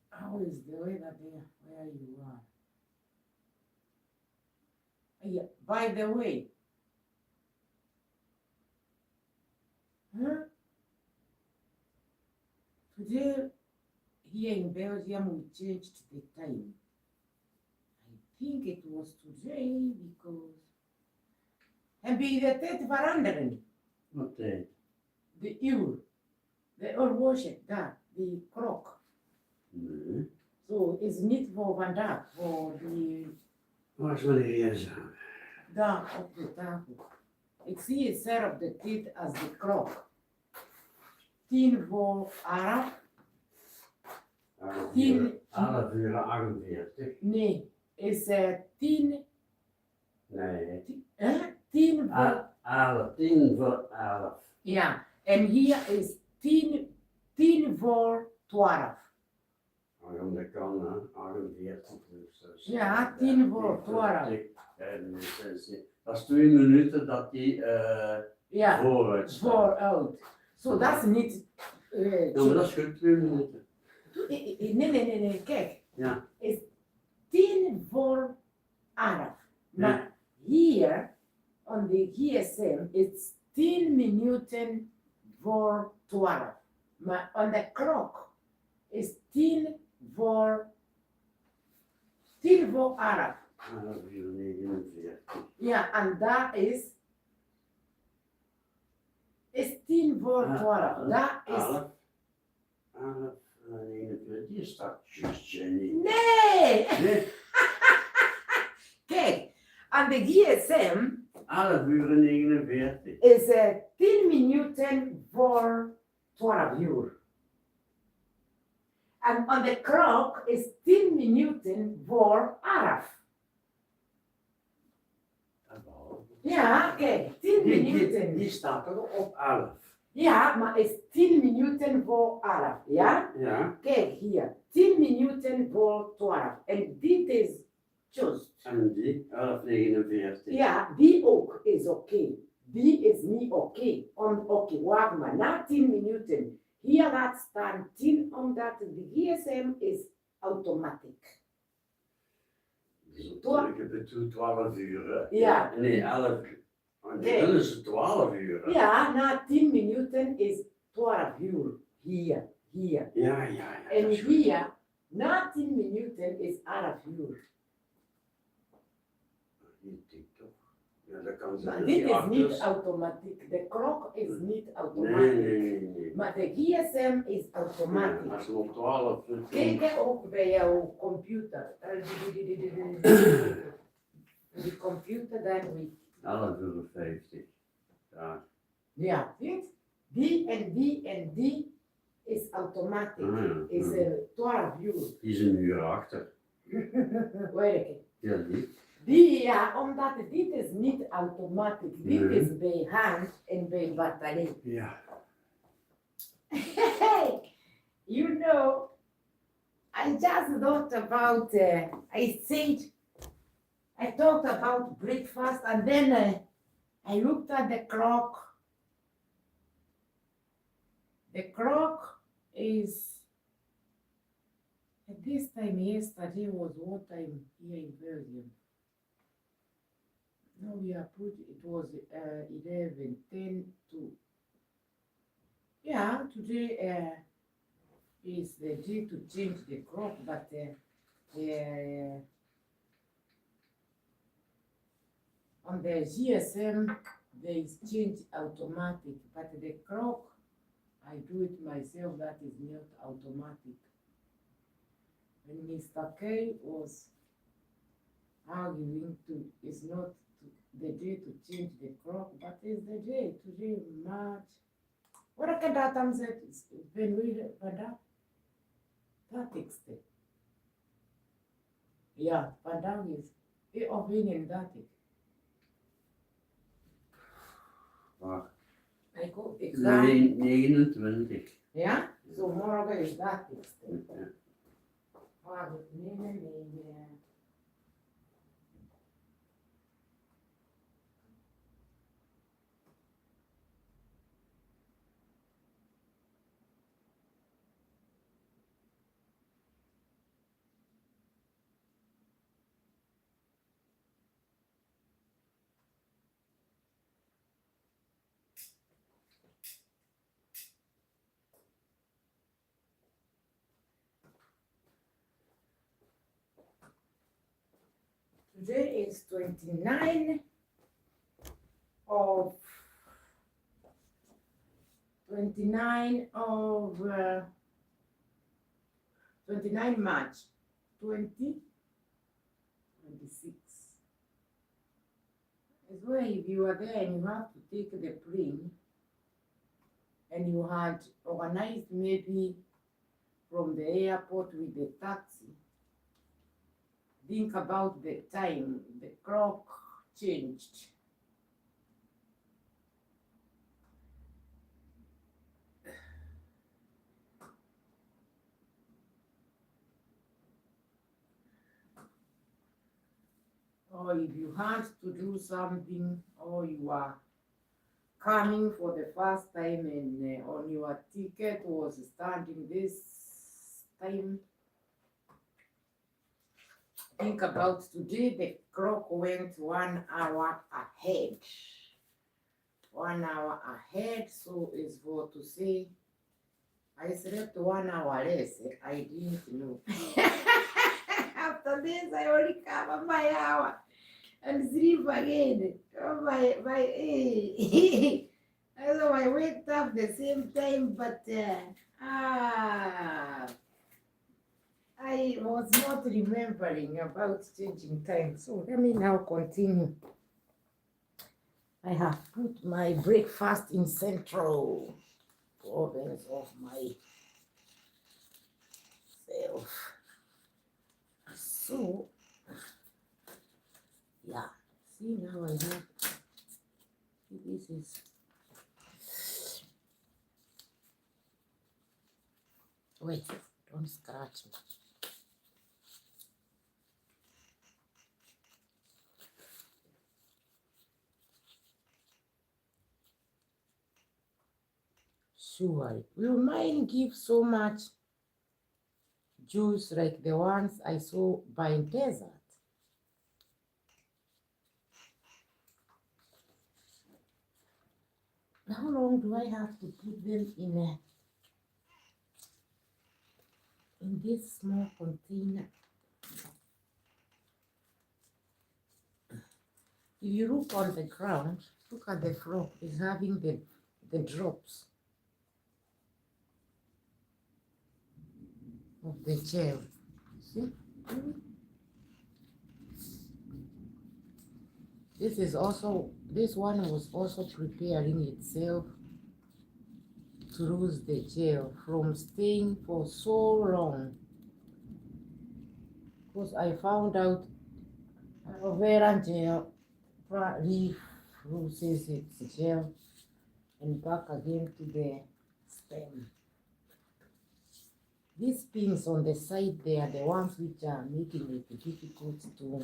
how is the weather there where you are. Yeah, by the way, today here in Belgium we changed the time. I think it was today because en bij de tijd veranderen. Wat tijd? De uur. De horloge daar, die klok. Nee. Zo is niet voor vandaag, voor die Waar is mijn gsm? daar op de tafel. Ik zie het zelf op de tijd als de klok. 10 voor 11. 10. 11 uur 48. Nee, is 10. Nee. 10 voor. 10 voor 11. Ja, en hier is 10 voor 12. Oh, dat kan, hè? 48 dus. Ja, 10 voor 12. Dat is 2 minuten dat die Ja, vooruit staat. vooruit. Zo, dat is niet. Ja, maar dat is goed 2 minuten. Nee, kijk. Ja. Is 10 voor 11. Maar hier, on the GSM, it's 10 minuten voor 12. Maar on the clock, is 10 voor 11. 11 uur 49. Ja, en dat is 10 voor 12. Dat is. 11, 49, die staat juist, Jenny. Nee! Nee, Kijk, aan de GSM 11 uur 49. is 10 minuten voor 12 uur. En on the clock is 10 minuten voor 11. Ja, kijk, 10 minuten. Die staat er op 11. Ja, maar is 10 minuten voor 11. Ja? Ja. Kijk hier, 10 minuten voor 12. En dit is just. En die 11:49. Ja, die ook is oké. Die is niet oké. Oké, wacht maar, na 10 minuten. Hier laat staan 10, omdat de GSM is automatisch. Ik heb het toen 12 uur. Hè? Ja. Nee, 11 uur. Nee. Dan is het 12 uur. Hè? Ja, na 10 minuten is 12 uur. Hier. Ja. En dat is goed. hier, na 10 minuten is 11 uur. Die tikt toch? Ja, dat kan Maar zijn. dit is niet achters- automatisch. De klok is niet Nee, automatisch. nee. Maar de GSM is Ja, automatisch. als we op 12 Kijk ook bij jouw computer. De computer dan weet. 11 uur 50. Ja. Ja, ziet? Die en die is automatisch. Is 12 uur. Die is een uur achter. Werk. Ja, die. Die, ja, omdat dit is niet automatisch. Dit Nee. is bij hand en bij batterij. Ja. Hey, you know, I just thought about, I talked about breakfast and then I looked at the clock. The clock is At this time yesterday was what time here in Belgium. Now we are put, it was 11:10 to, yeah, today is the day to change the clock, but on the GSM there is change automatic, but the clock I do it myself, that is not automatic. When Mr. K was arguing to, it's not the day to change the clock, but it's the day, today, March. What can that time say? When we that extent. Yeah, vandaag is opinion that it. Maar I go exam. 29. Ja, zo morgen is dat extent. Ja. Ah, nee. Today is 29 of 29 March 2026. As well, if you are there and you have to take the plane and you had organized maybe from the airport with the taxi, think about the time, the clock changed. Or if you had to do something, or you are coming for the first time and on your ticket was standing this time, think about today, the clock went 1 hour ahead. 1 hour ahead, so is for to say, I slept 1 hour less, I didn't know. After this, I only cover my hour and sleep again. Oh, so I wake up the same time, but I was not remembering about changing time. So let me now continue. I have put my breakfast in central province of myself. So, yeah, see now I have, this is, wait, don't scratch me. Sure, will mine give so much juice like the ones I saw by desert? How long do I have to put them in this small container? If you look on the ground, look at the frog is having the drops of the gel. See? This one was also preparing itself to lose the gel from staying for so long. Because I found out aloe vera gel leaf loses its gel and back again to the stem. These pins on the side, they are the ones which are making it difficult to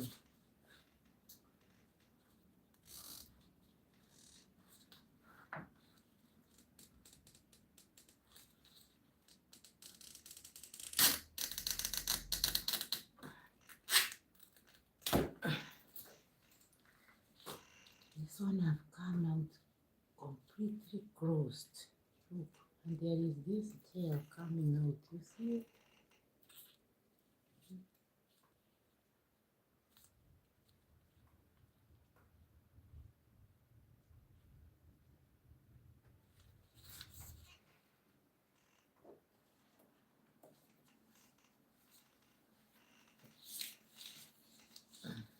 This one have come out completely closed. Look, and there is this gel coming out. You see it?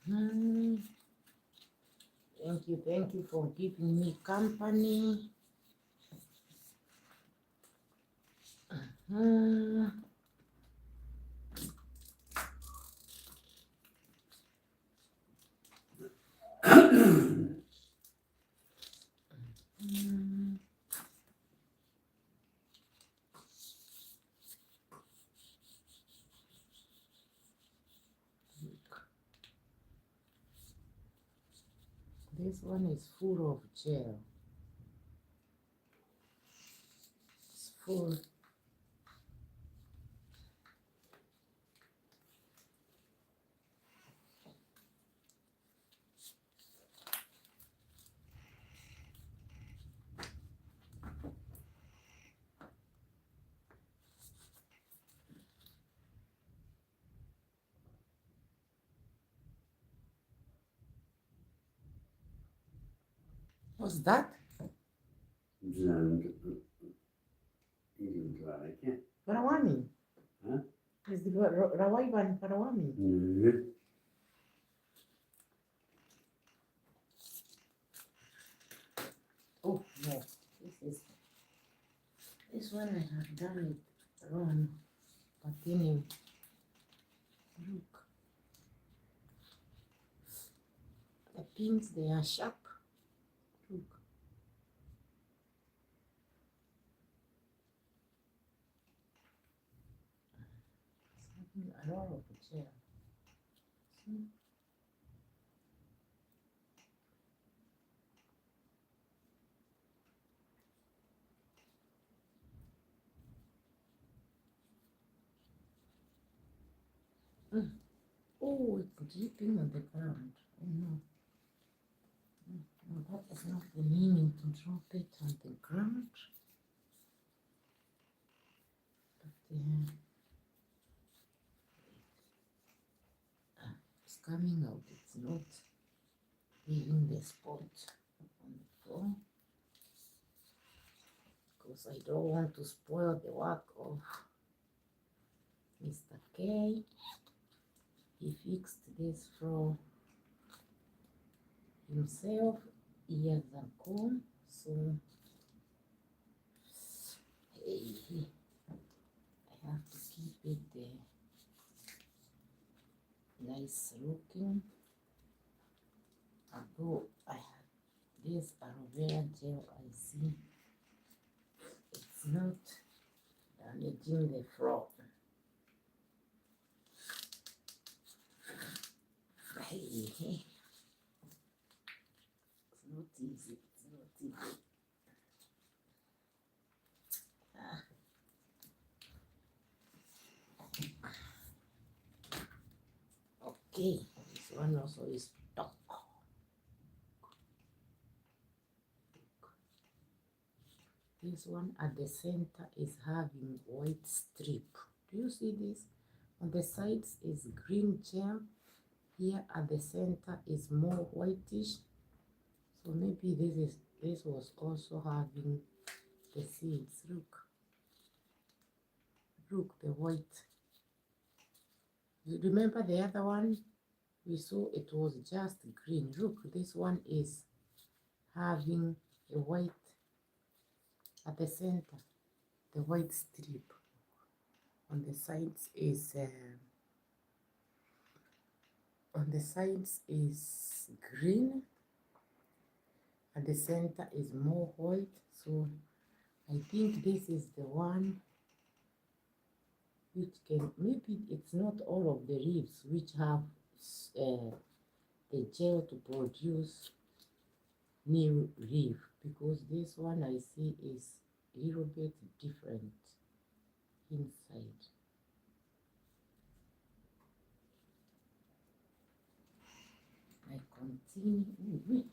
Hmm. Thank you for giving me company. Hmm. Hmm. This one is full of gel. It's full. What's that? Parawami. Huh? Is the Rawaiban Parawami? Oh no, this one I have done it wrong. But anyway, look, the pins they are sharp. Look. It's having a lot of gel. See? Oh, it's dripping on the ground. Oh no. No, that is not the meaning to drop it on the ground. But it's coming out. It's not leaving the spot on the floor. Because I don't want to spoil the work of Mr. K. He fixed this floor himself years ago, so I have to keep it nice looking. Although I have this aloe vera gel, I see it's not damaging the floor. It's not easy. It's not easy. Okay, this one also is stuck. This one at the center is having white strip. Do you see this? On the sides is green gel. Here at the center is more whitish. So maybe this was also having the seeds. Look, the white. You remember the other one? We saw it was just green. Look, this one is having a white at the center, the white strip. On the sides is green. At the center is more white. So I think this is the one which can, maybe it's not all of the leaves which have the gel to produce new leaf, because this one I see is a little bit different inside. I continue.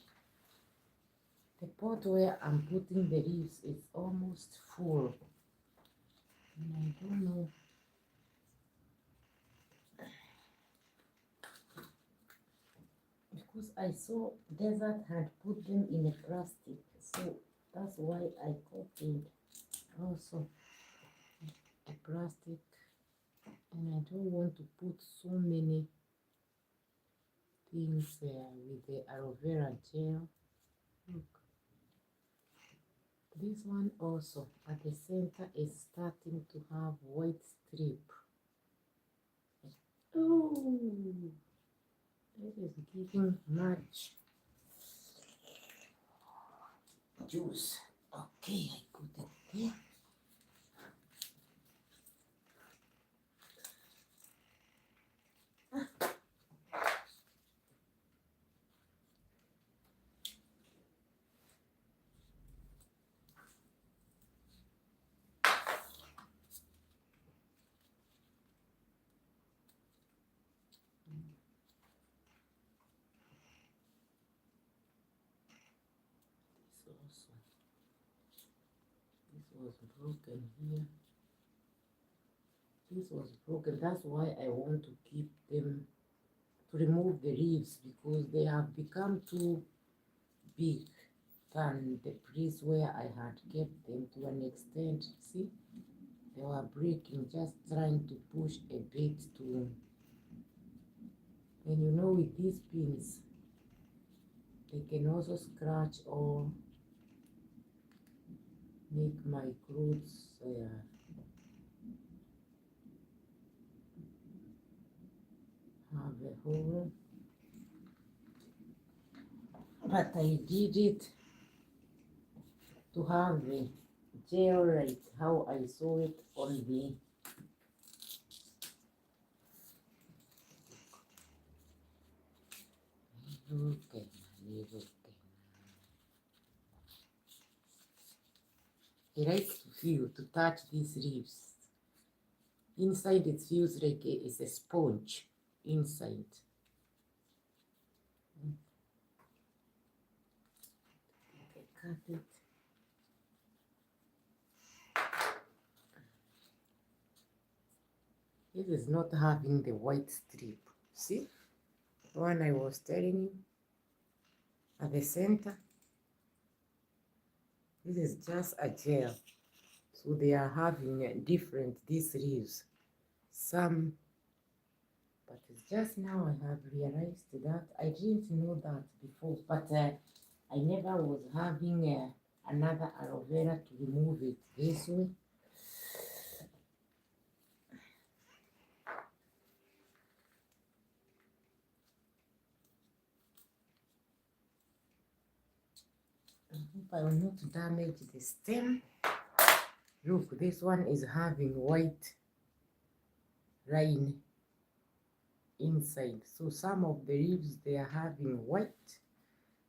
The pot where I'm putting the leaves is almost full. And I don't know. Because I saw Desert had put them in a plastic. So that's why I copied also a plastic. And I don't want to put so many things with the aloe vera gel. Look. This one also at the center is starting to have white strip. Oh, it is giving much juice. Okay, I put it there. This was broken here. This was broken. That's why I want to keep them, to remove the leaves, because they have become too big than the place where I had kept them to an extent. See, they were breaking, just trying to push a bit to. And you know, with these pins, they can also scratch or make my clothes have a hole. But I did it to have the gel right how I saw it on the I like to feel, to touch these leaves. Inside it feels like it's a sponge inside. I cut it. This is not having the white strip. See? The one I was telling you at the center. This is just a gel. So they are having different, these leaves. Some, but it's just now I have realized that. I didn't know that before, but I never was having another aloe vera to remove it this way. I hope I will not damage the stem. Look, this one is having white line inside. So some of the leaves, they are having white.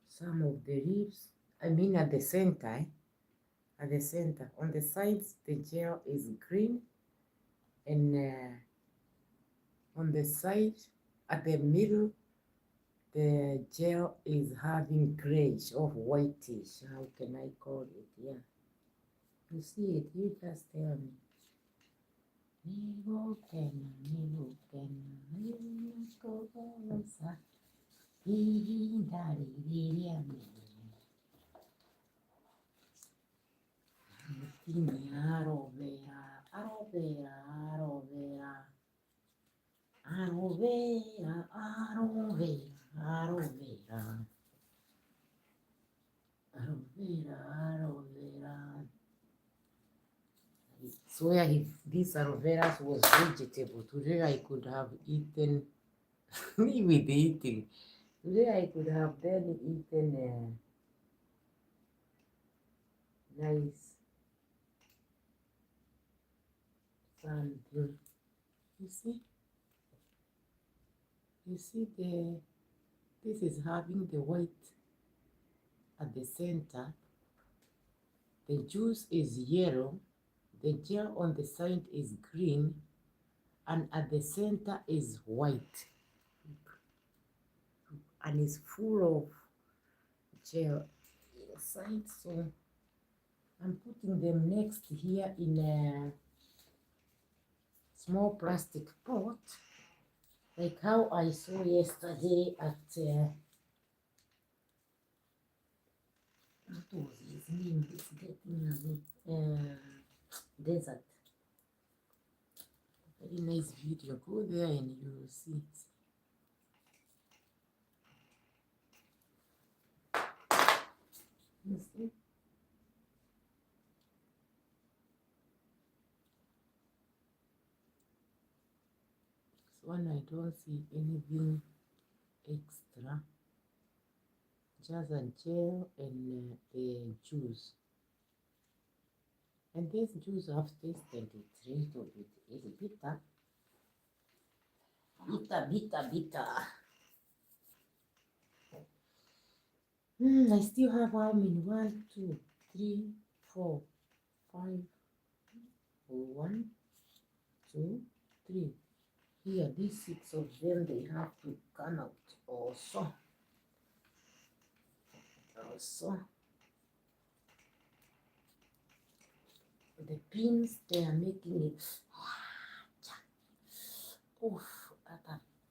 Some of the leaves, I mean at the center, at the center. On the sides, the gel is green. And on the side, at the middle, the gel is having grayish or whitish. How can I call it? Yeah. You see it, you just tell me. Aloe vera, aloe vera, aloe vera, aloe vera, aloe vera, aloe vera, aloe vera, aloe vera. I swear if this aloe vera was vegetable, today I could have eaten, me with eating, today I could have then eaten nice something. You see? You see this is having the white at the center. The juice is yellow. The gel on the side is green. And at the center is white. And it's full of gel. Yes. side, so I'm putting them next here in a small plastic pot, like how I saw yesterday at what was his name? It's getting away. Desert. Very nice video. Go there and you will see it. You see? This one I don't see anything extra. Just a gel and the juice. And this juice I've tasted it a little bit. It's bitter. Bitter. I still have how many? 1, 2, 3, 4, 5. 1, 2, 3. Here, these 6 of them, they have to come out also. The pins, they are making it. Oof,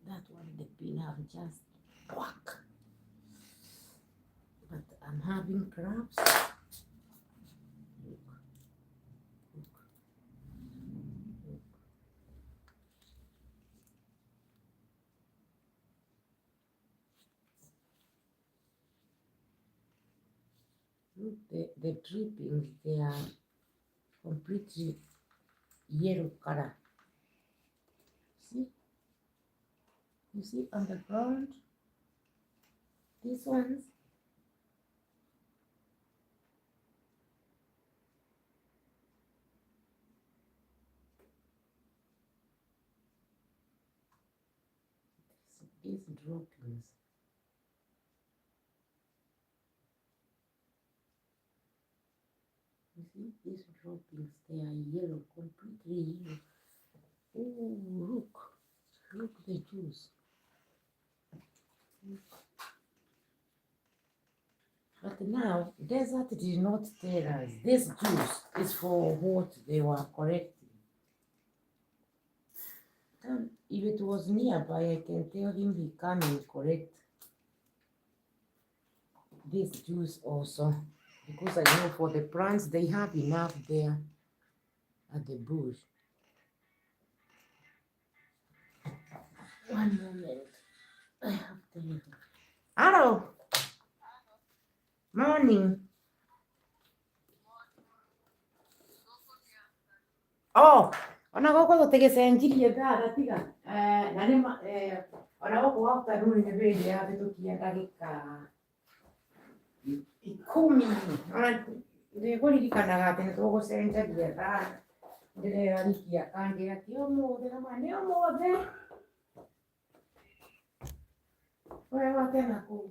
that one, the pin have just whack. But I'm having crabs. Look, the drippings, they are completely yellow color. See? You see on the ground? These ones? These droppings. You see these droppings, they are yellow, completely yellow. Oh, look the juice. But now, Desert did not tell us this juice is for what they were correcting. If it was nearby, I can tell him he come and correct this juice also. Because I know for the plants, they have enough there at the bush. One moment. I have to. Hello. Morning. Oh, ona goko tutegecenjirie thara tiga na nĩ ona goko gwakuta rĩu nĩ hĩndĩ yahĩtũkia ndagĩka 10. Ona ndĩkũririkanaga atĩ nĩ tũgũcenjagia thara ndĩrerikia kangĩ ati ũmũthĩ na ma nĩ ũmũthĩ we watena kũu.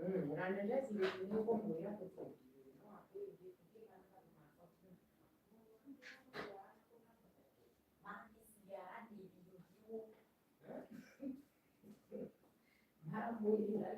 Unanieleza ndio kombo yako tu. Mambo ile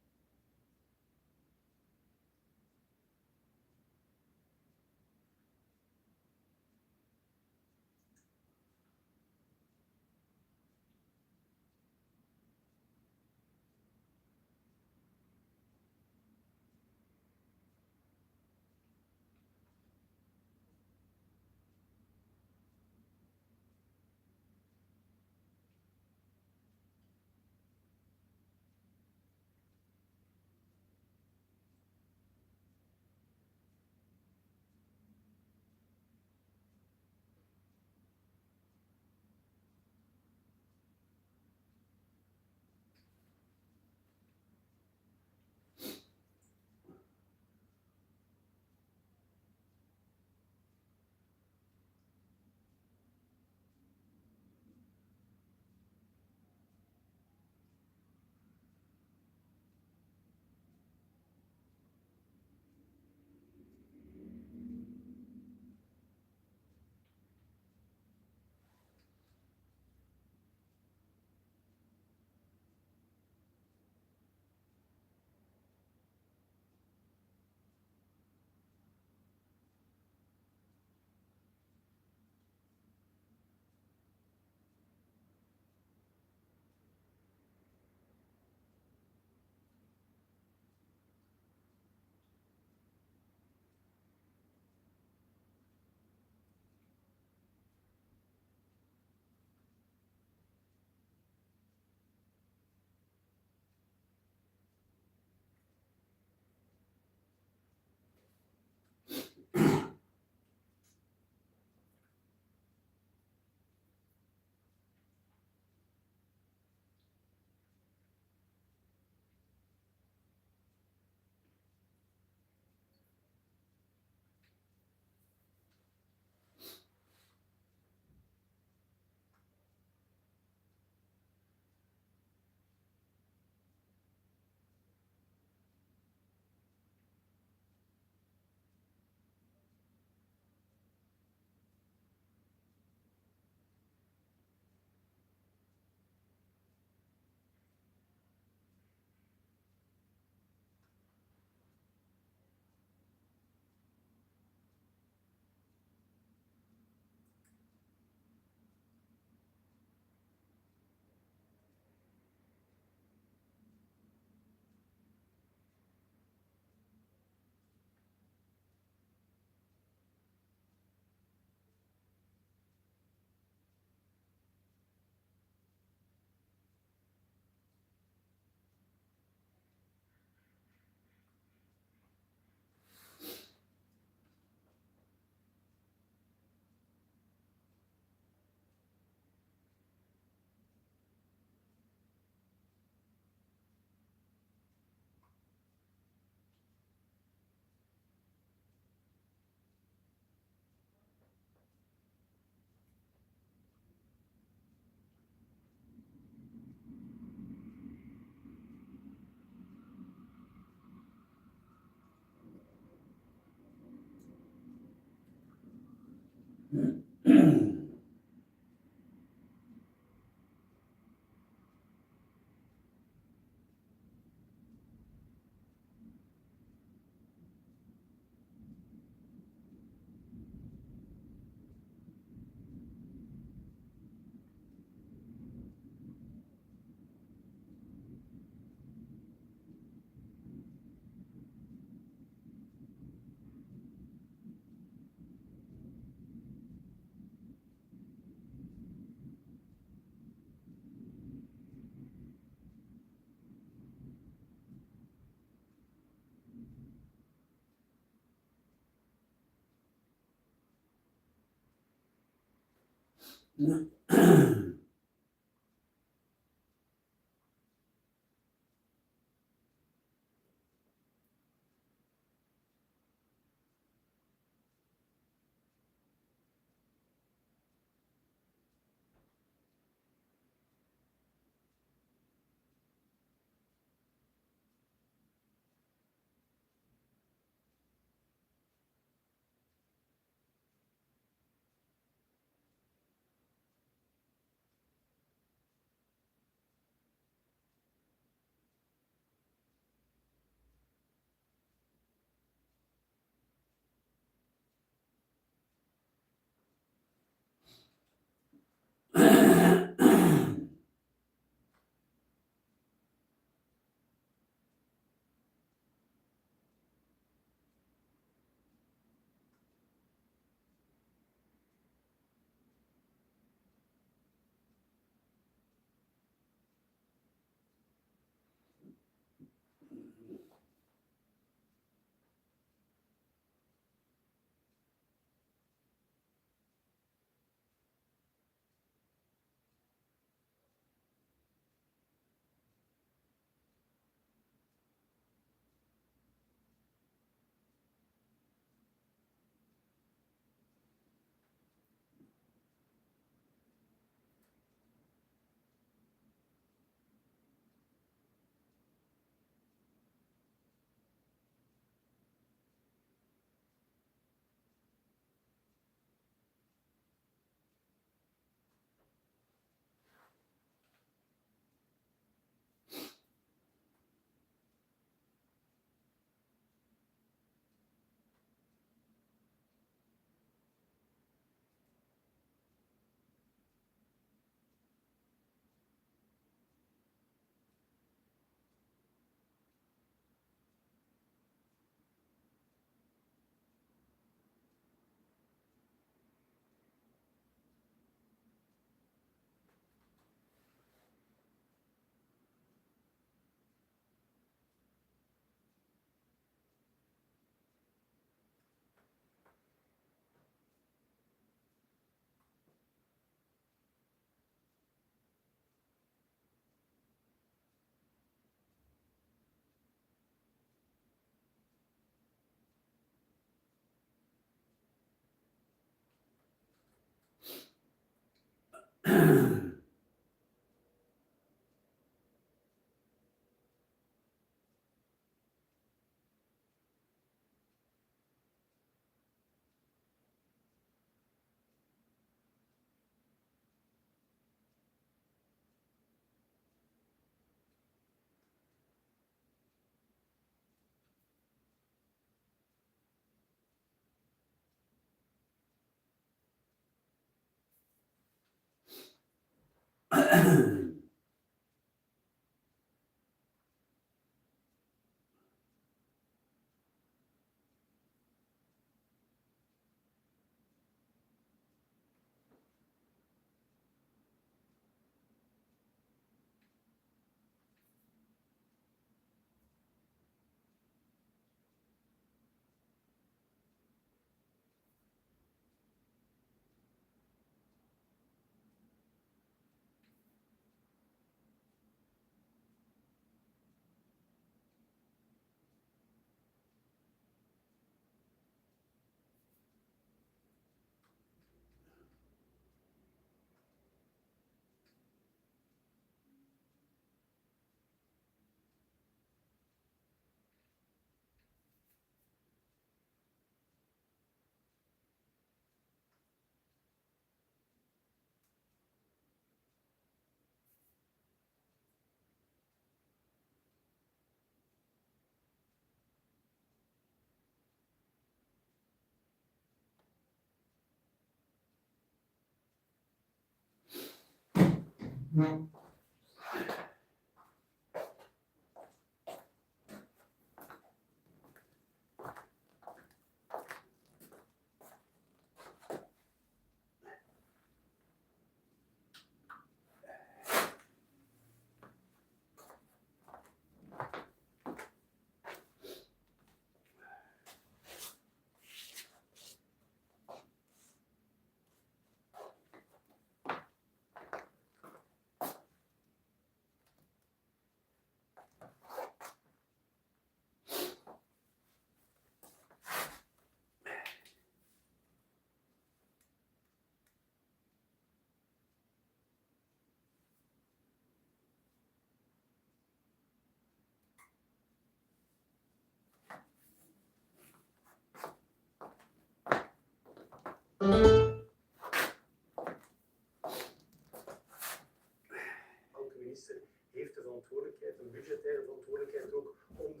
Elke minister heeft de verantwoordelijkheid, een budgettaire verantwoordelijkheid ook om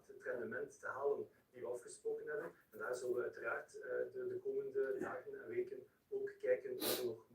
het rendement te halen die we afgesproken hebben. En daar zullen we uiteraard de komende dagen en weken ook kijken of er nog